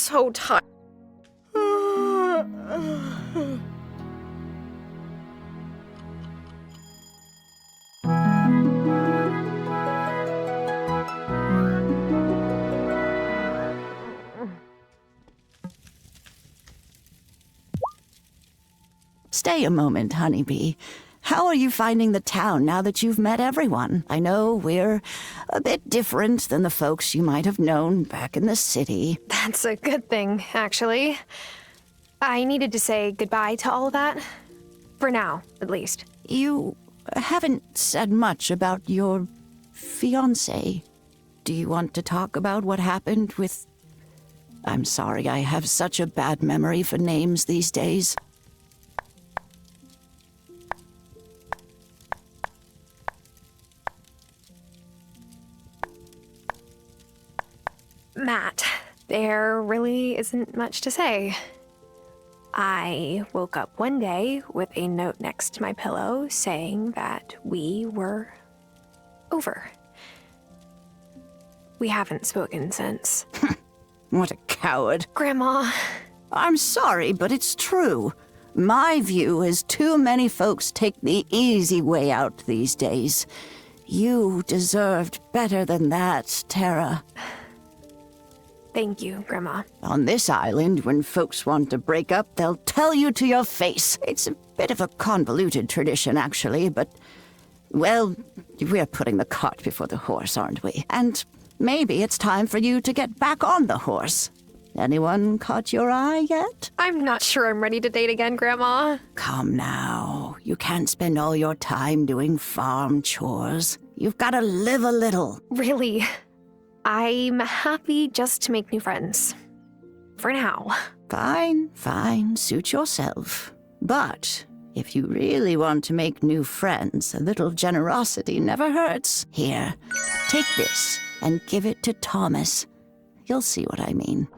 so tired. Stay a moment, Honeybee. How are you finding the town now that you've met everyone? I know we're a bit different than the folks you might have known back in the city. That's a good thing, actually. I needed to say goodbye to all of that. For now, at least. You haven't said much about your fiancé. Do you want to talk about what happened with... I'm sorry, I have such a bad memory for names these days. Matt, there really isn't much to say. I woke up one day with a note next to my pillow saying that we were over. We haven't spoken since. What a coward. Grandma. I'm sorry, but it's true. My view is too many folks take the easy way out these days. You deserved better than that, Tara. Thank you, Grandma. On this island, when folks want to break up, they'll tell you to your face. It's a bit of a convoluted tradition, actually, but... Well, we're putting the cart before the horse, aren't we? And maybe it's time for you to get back on the horse. Anyone caught your eye yet? I'm not sure I'm ready to date again, Grandma. Come now. You can't spend all your time doing farm chores. You've got to live a little. Really? I'm happy just to make new friends. For now. Fine, fine. Suit yourself. But if you really want to make new friends, a little generosity never hurts. Here, take this and give it to Thomas. You'll see what I mean.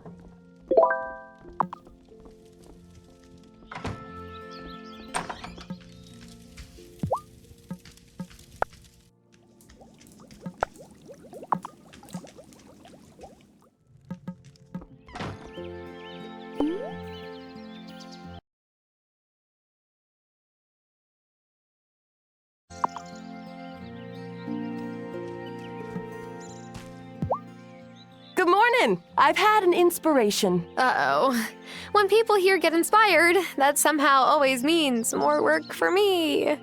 Good morning. I've had an inspiration. Uh-oh. When people here get inspired, that somehow always means more work for me.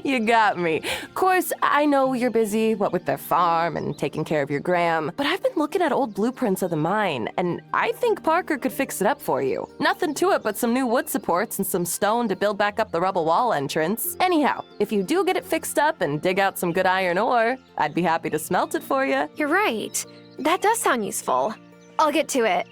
You got me. Of course, I know you're busy, what with their farm and taking care of your gram, but I've been looking at old blueprints of the mine, and I think Parker could fix it up for you. Nothing to it but some new wood supports and some stone to build back up the rubble wall entrance. Anyhow, if you do get it fixed up and dig out some good iron ore, I'd be happy to smelt it for you. You're right. That does sound useful. I'll get to it.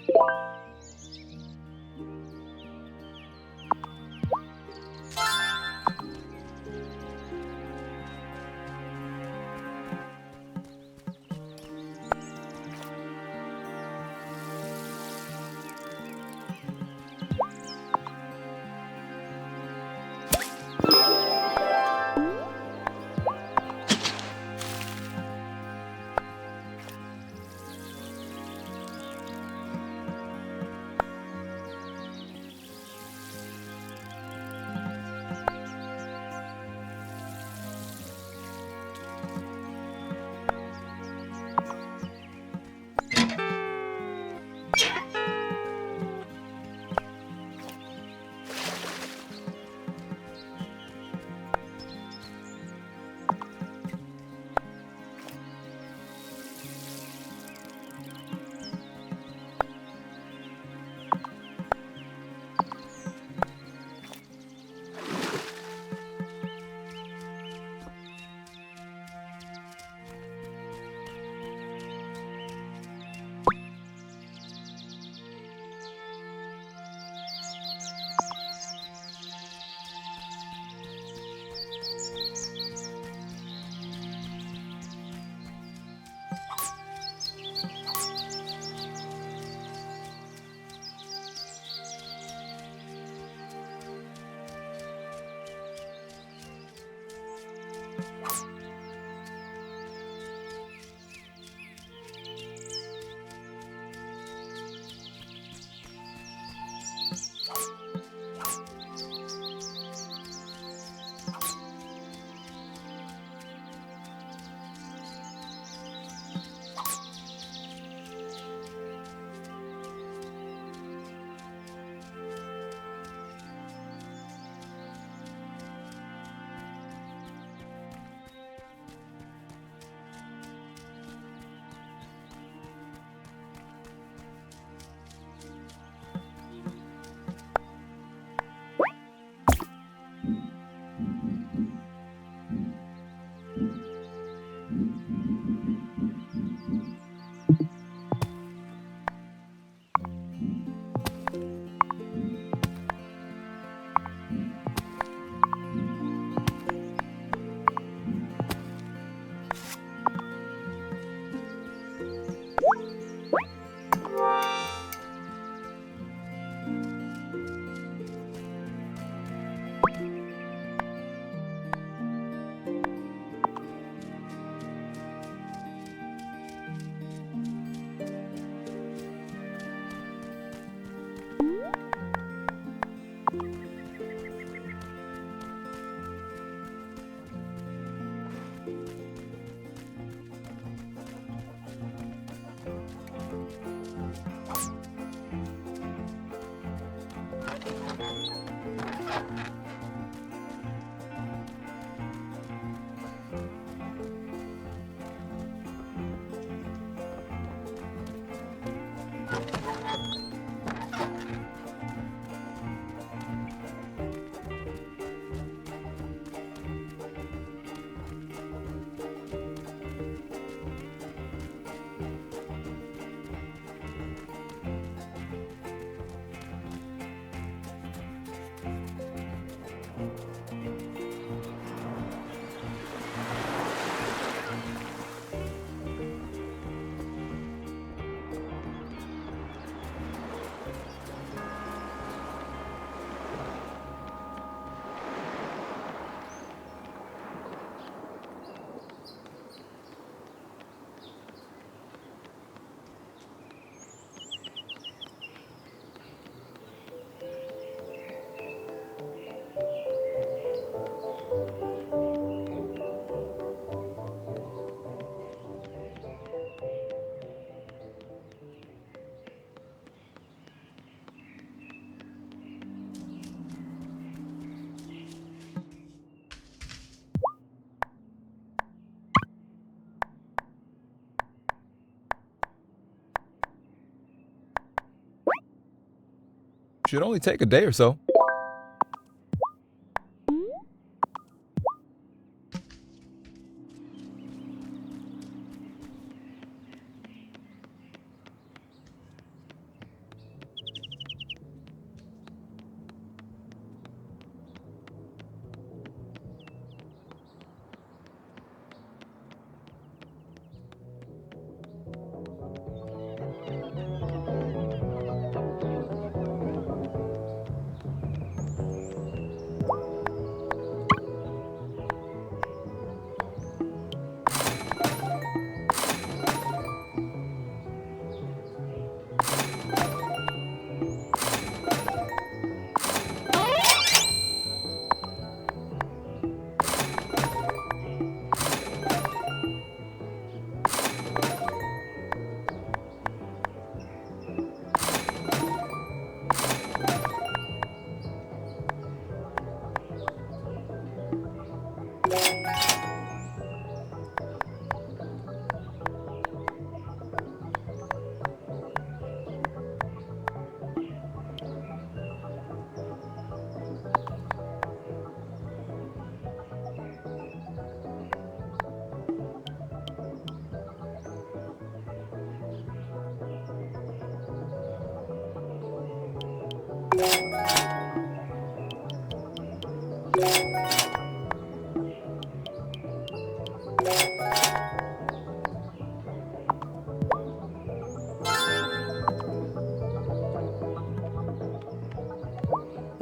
Should only take a day or so.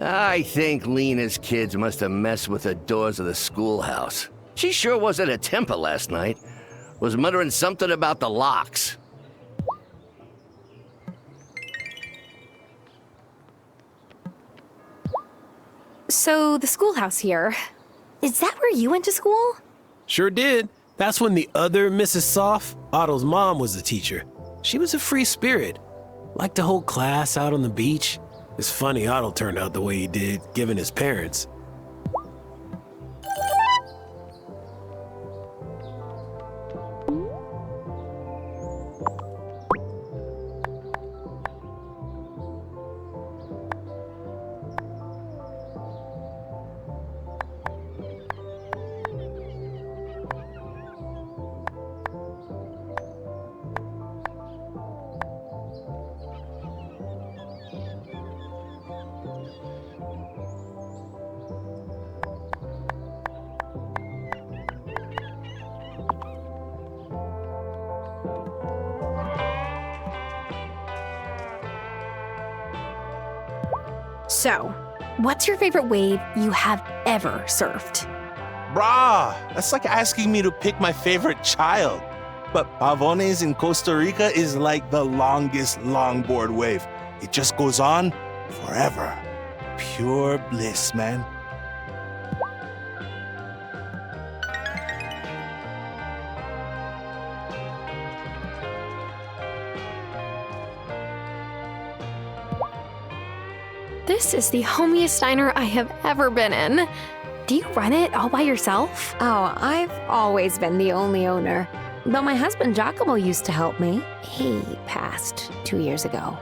I think Lena's kids must have messed with the doors of the schoolhouse. She sure was at a temper last night. Was muttering something about the locks. So, the schoolhouse here. Is that where you went to school? Sure did. That's when the other Mrs. Soft, Otto's mom, was the teacher. She was a free spirit. Liked to hold class out on the beach. It's funny Otto turned out the way he did, given his parents. So, what's your favorite wave you have ever surfed? Brah, that's like asking me to pick my favorite child. But Pavones in Costa Rica is like the longest longboard wave. It just goes on forever. Pure bliss, man. This is the homiest diner I have ever been in. Do you run it all by yourself? Oh, I've always been the only owner. Though my husband Giacomo used to help me. He passed 2 years ago.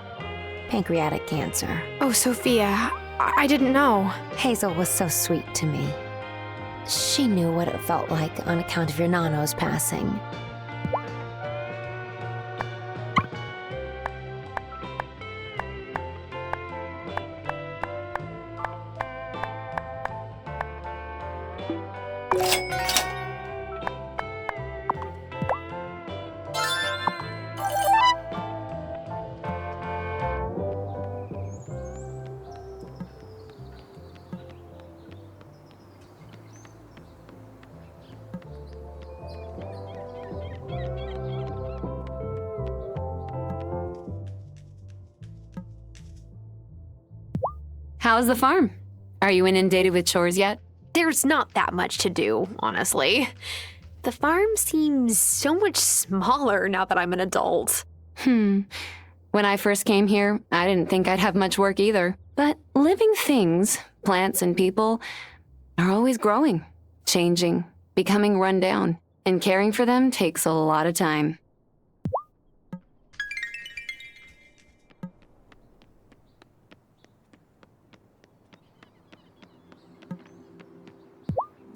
Pancreatic cancer. Oh, Sophia, I didn't know. Hazel was so sweet to me. She knew what it felt like on account of your Nano's passing. How's the farm? Are you inundated with chores yet? There's not that much to do, honestly. The farm seems so much smaller now that I'm an adult. When I first came here, I didn't think I'd have much work either. But living things, plants and people, are always growing, changing, becoming run down. And caring for them takes a lot of time.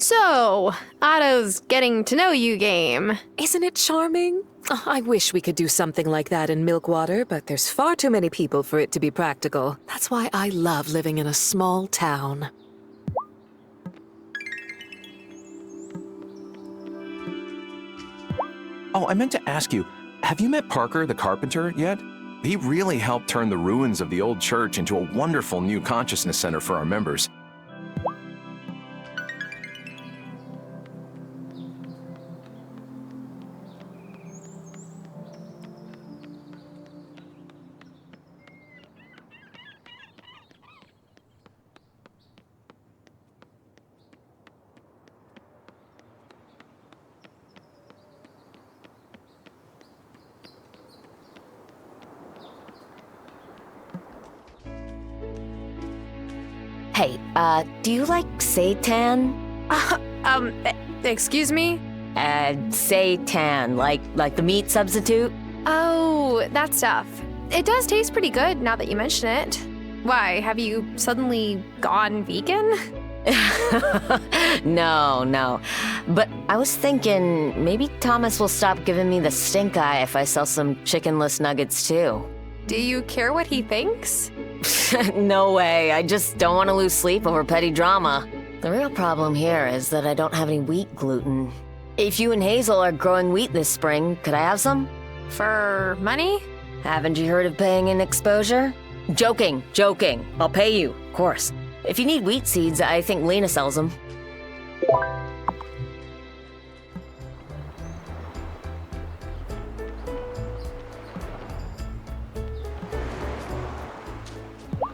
So, Otto's getting to know you game. Isn't it charming? Oh, I wish we could do something like that in Milkwater, but there's far too many people for it to be practical. That's why I love living in a small town. Oh, I meant to ask you, have you met Parker the carpenter yet? He really helped turn the ruins of the old church into a wonderful new consciousness center for our members. Hey, do you like seitan? Excuse me? Seitan, like the meat substitute? Oh, that stuff. It does taste pretty good now that you mention it. Why, have you suddenly gone vegan? No. But I was thinking maybe Thomas will stop giving me the stink eye if I sell some chickenless nuggets too. Do you care what he thinks? No way. I just don't want to lose sleep over petty drama. The real problem here is that I don't have any wheat gluten. If you and Hazel are growing wheat this spring, could I have some? For money? Haven't you heard of paying in exposure? Joking. I'll pay you, of course. If you need wheat seeds, I think Lena sells them.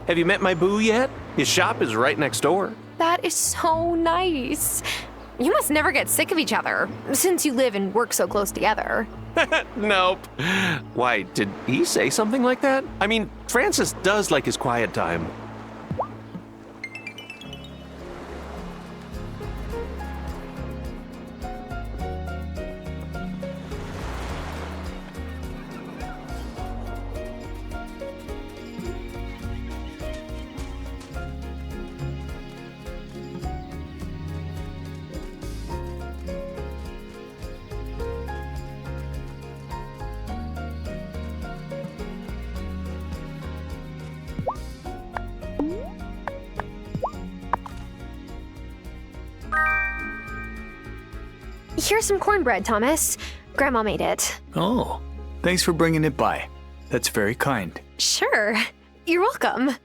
Have you met my boo yet? His shop is right next door. That is so nice. You must never get sick of each other, since you live and work so close together. Nope. Why, did he say something like that? I mean, Francis does like his quiet time. Here's some cornbread, Thomas. Grandma made it. Oh, thanks for bringing it by. That's very kind. Sure. You're welcome.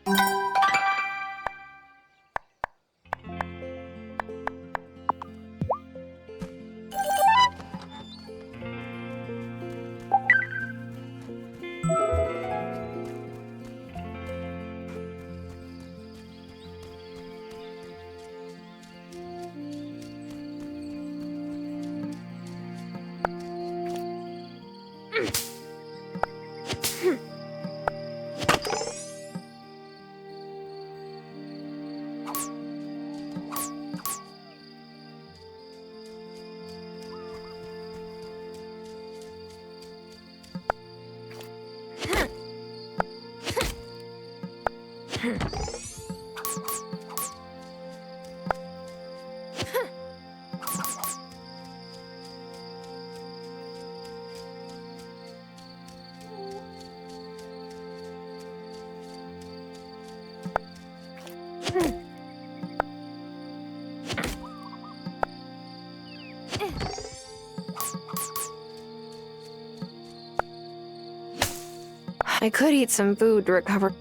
I could eat some food to recover.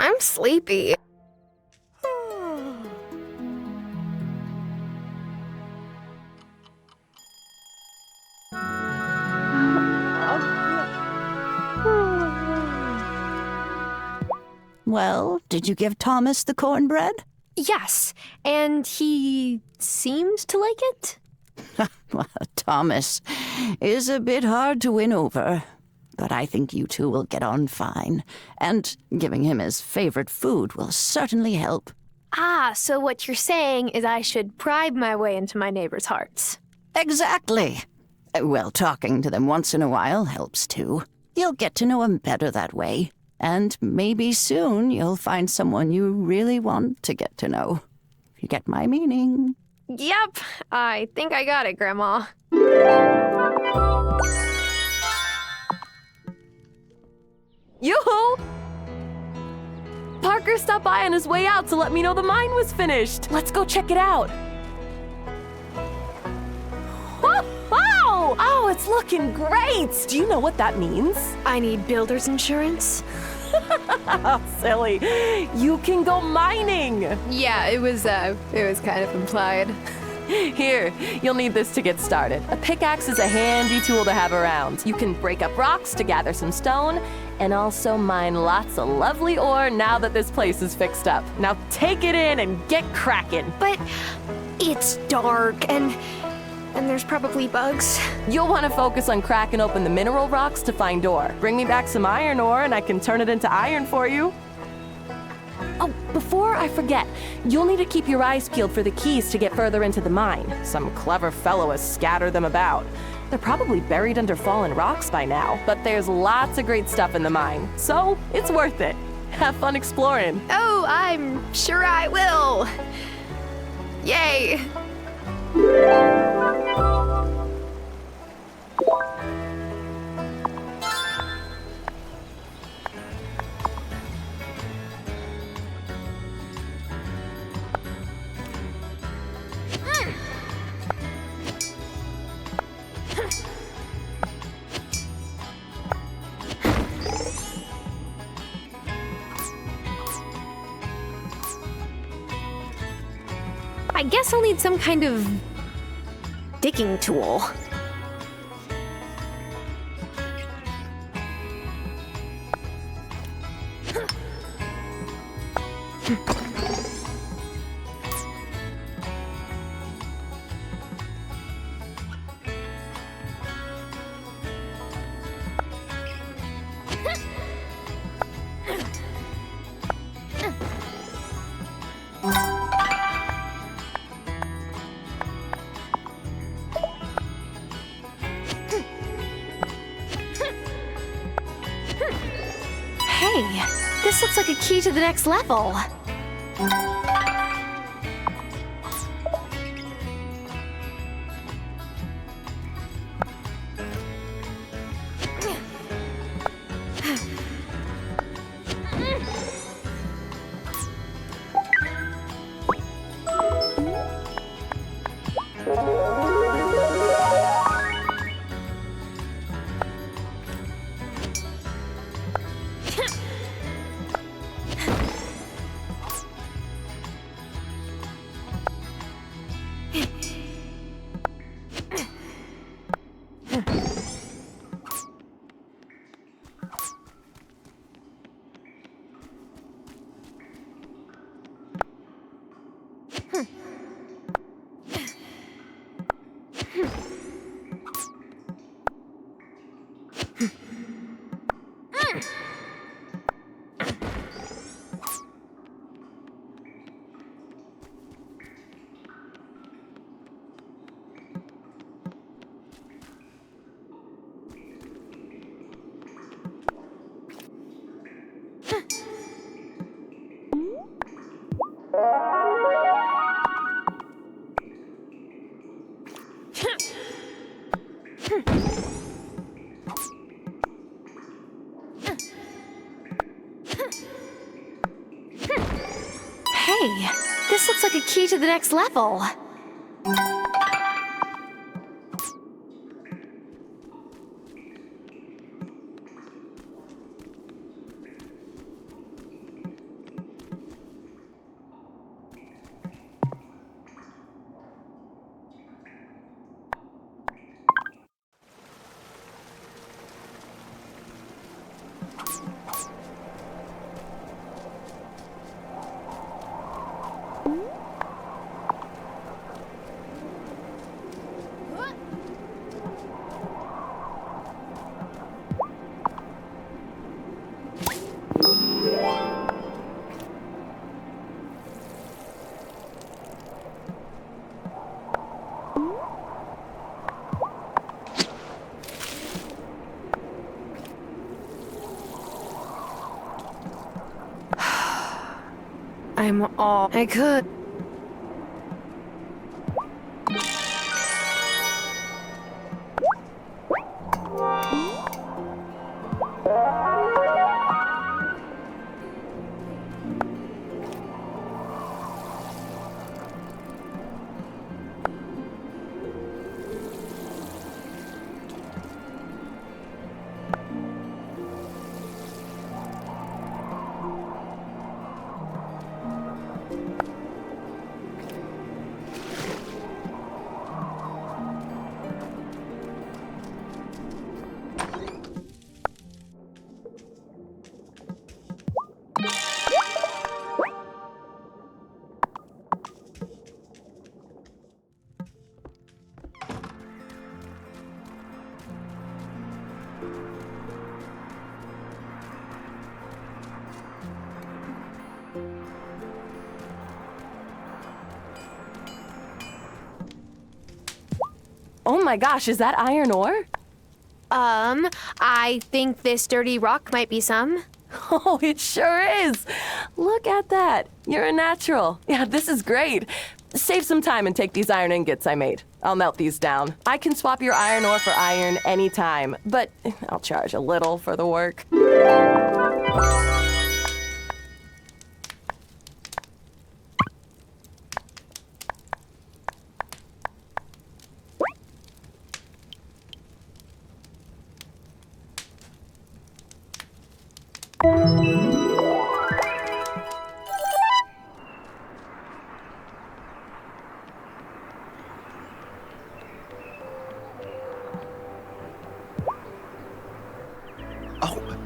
I'm sleepy. Well, did you give Thomas the cornbread? Yes, and he seemed to like it. Well, Thomas is a bit hard to win over, but I think you two will get on fine, and giving him his favorite food will certainly help. Ah, so what you're saying is I should bribe my way into my neighbors' hearts. Exactly. Well, talking to them once in a while helps too. You'll get to know them better that way, and maybe soon you'll find someone you really want to get to know. You get my meaning? Yep, I think I got it, Grandma. Yoo-hoo! Parker stopped by on his way out to let me know the mine was finished. Let's go check it out. Wow! Oh, it's looking great! Do you know what that means? I need builder's insurance. Silly. You can go mining. Yeah, it was kind of implied. Here, you'll need this to get started. A pickaxe is a handy tool to have around. You can break up rocks to gather some stone, and also mine lots of lovely ore now that this place is fixed up. Now take it in and get cracking. But it's dark and there's probably bugs. You'll want to focus on cracking open the mineral rocks to find ore. Bring me back some iron ore and I can turn it into iron for you. Oh, before I forget, you'll need to keep your eyes peeled for the keys to get further into the mine. Some clever fellow has scattered them about. They're probably buried under fallen rocks by now, but there's lots of great stuff in the mine, so it's worth it. Have fun exploring. Oh, I'm sure I will. Yay! I guess I'll need some kind of digging tool. Hey, this looks like a key to the next level. like a key to the next level. I'm all I could. Oh my gosh, is that iron ore? I think this dirty rock might be some. Oh, it sure is. Look at that. You're a natural. Yeah, this is great. Save some time and take these iron ingots I made. I'll melt these down. I can swap your iron ore for iron anytime, but I'll charge a little for the work.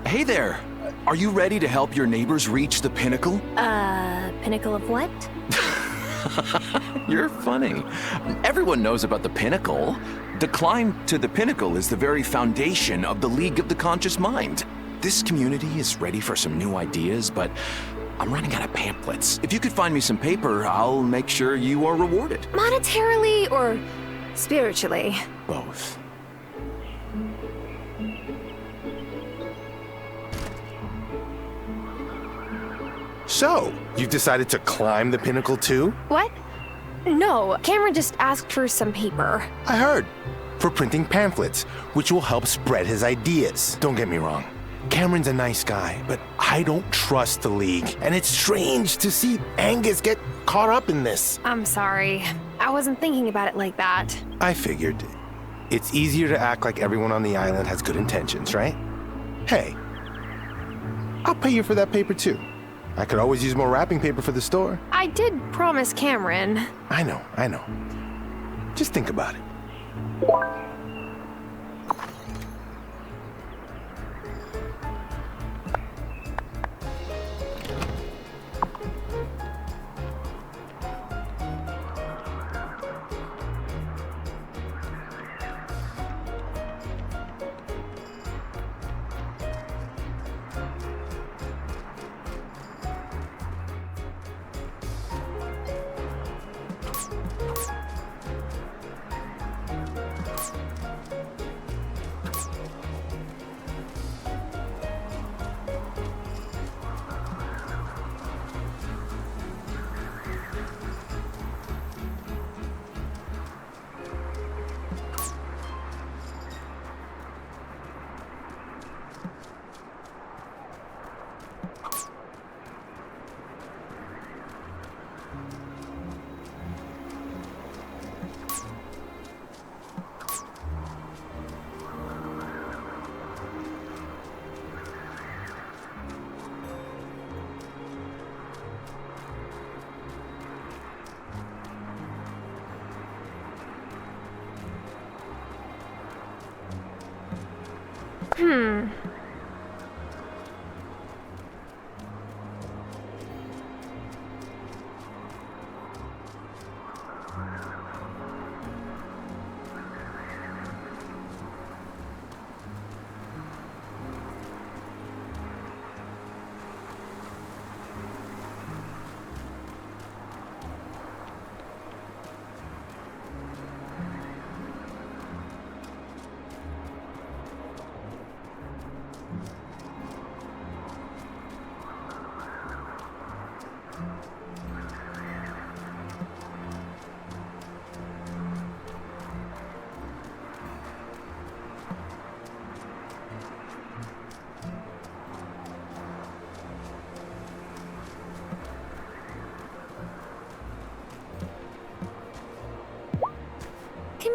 Hey there! Are you ready to help your neighbors reach the pinnacle? Pinnacle of what? You're funny. Everyone knows about the pinnacle. The climb to the pinnacle is the very foundation of the League of the Conscious Mind. This community is ready for some new ideas, but I'm running out of pamphlets. If you could find me some paper, I'll make sure you are rewarded. Monetarily or spiritually? Both. So, you've decided to climb the pinnacle too? What? No, Cameron just asked for some paper. I heard. For printing pamphlets, which will help spread his ideas. Don't get me wrong. Cameron's a nice guy, but I don't trust the League. And it's strange to see Angus get caught up in this. I'm sorry. I wasn't thinking about it like that. I figured. It's easier to act like everyone on the island has good intentions, right? Hey, I'll pay you for that paper too. I could always use more wrapping paper for the store. I did promise Cameron. I know. Just think about it. Come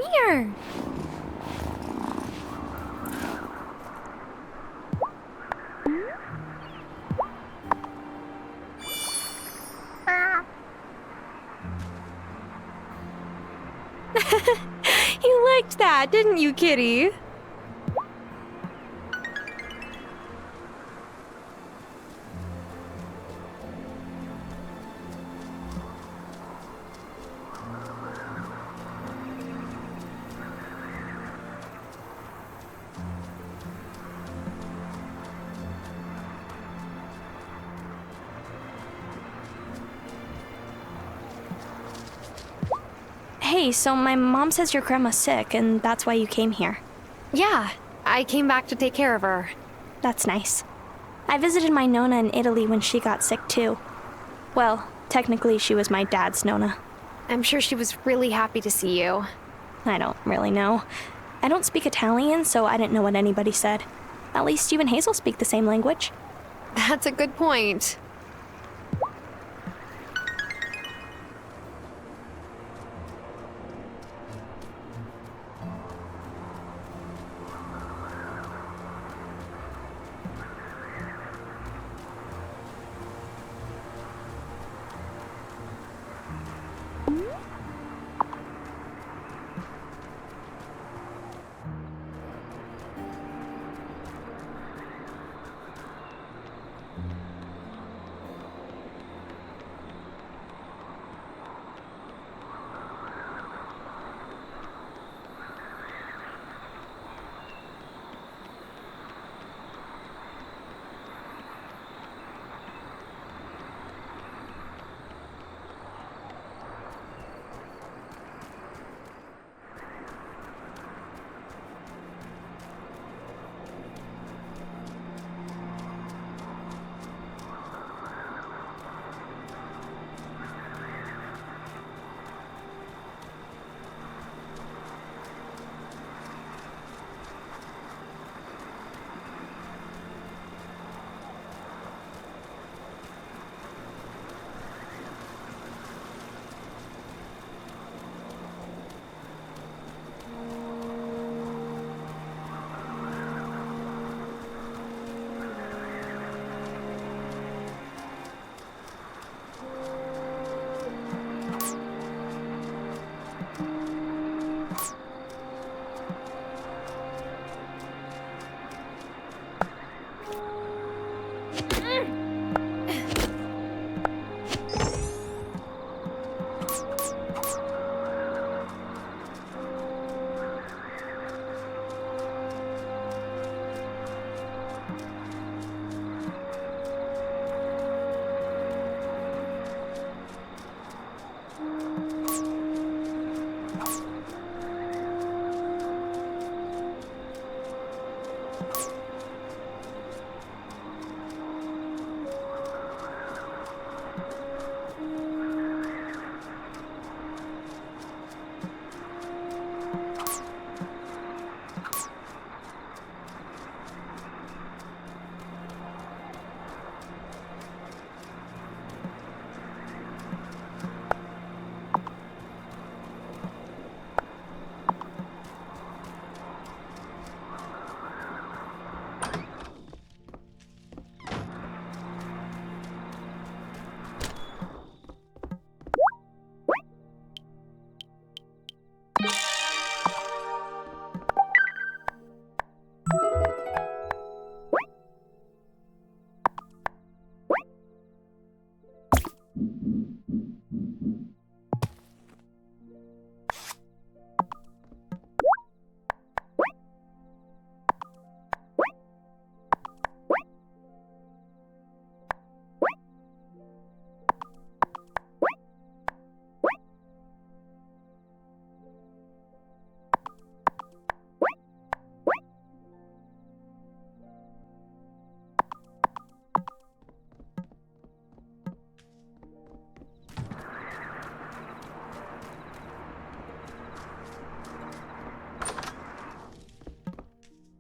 here. You liked that, didn't you, kitty? Hey, so my mom says your grandma's sick, and that's why you came here. Yeah, I came back to take care of her. That's nice. I visited my Nonna in Italy when she got sick, too. Well, technically, she was my dad's Nonna. I'm sure she was really happy to see you. I don't really know. I don't speak Italian, so I didn't know what anybody said. At least you and Hazel speak the same language. That's a good point.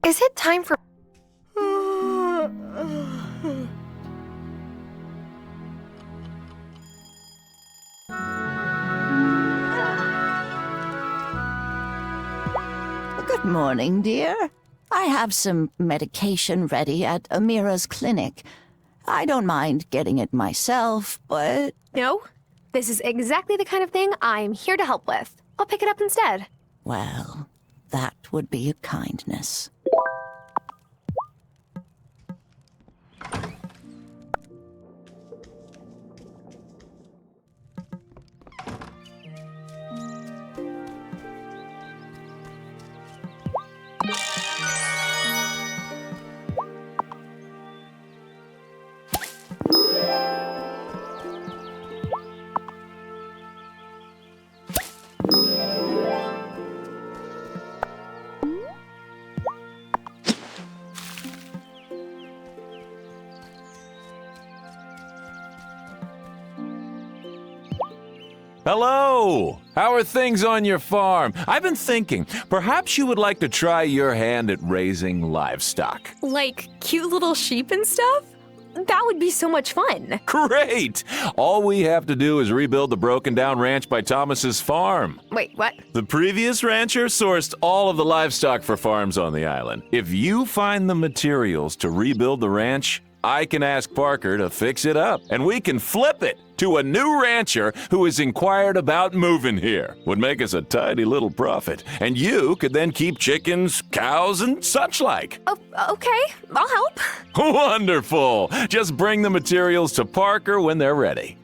Is it time for... Good morning, dear. I have some medication ready at Amira's clinic. I don't mind getting it myself, but... No, this is exactly the kind of thing I'm here to help with. I'll pick it up instead. Well, that would be a kindness. Hello! How are things on your farm? I've been thinking, perhaps you would like to try your hand at raising livestock. Like cute little sheep and stuff? That would be so much fun. Great! All we have to do is rebuild the broken down ranch by Thomas's farm. Wait, what? The previous rancher sourced all of the livestock for farms on the island. If you find the materials to rebuild the ranch, I can ask Parker to fix it up, and we can flip it to a new rancher who has inquired about moving here. Would make us a tidy little profit, and you could then keep chickens, cows, and such like. Oh, okay, I'll help. Wonderful! Just bring the materials to Parker when they're ready.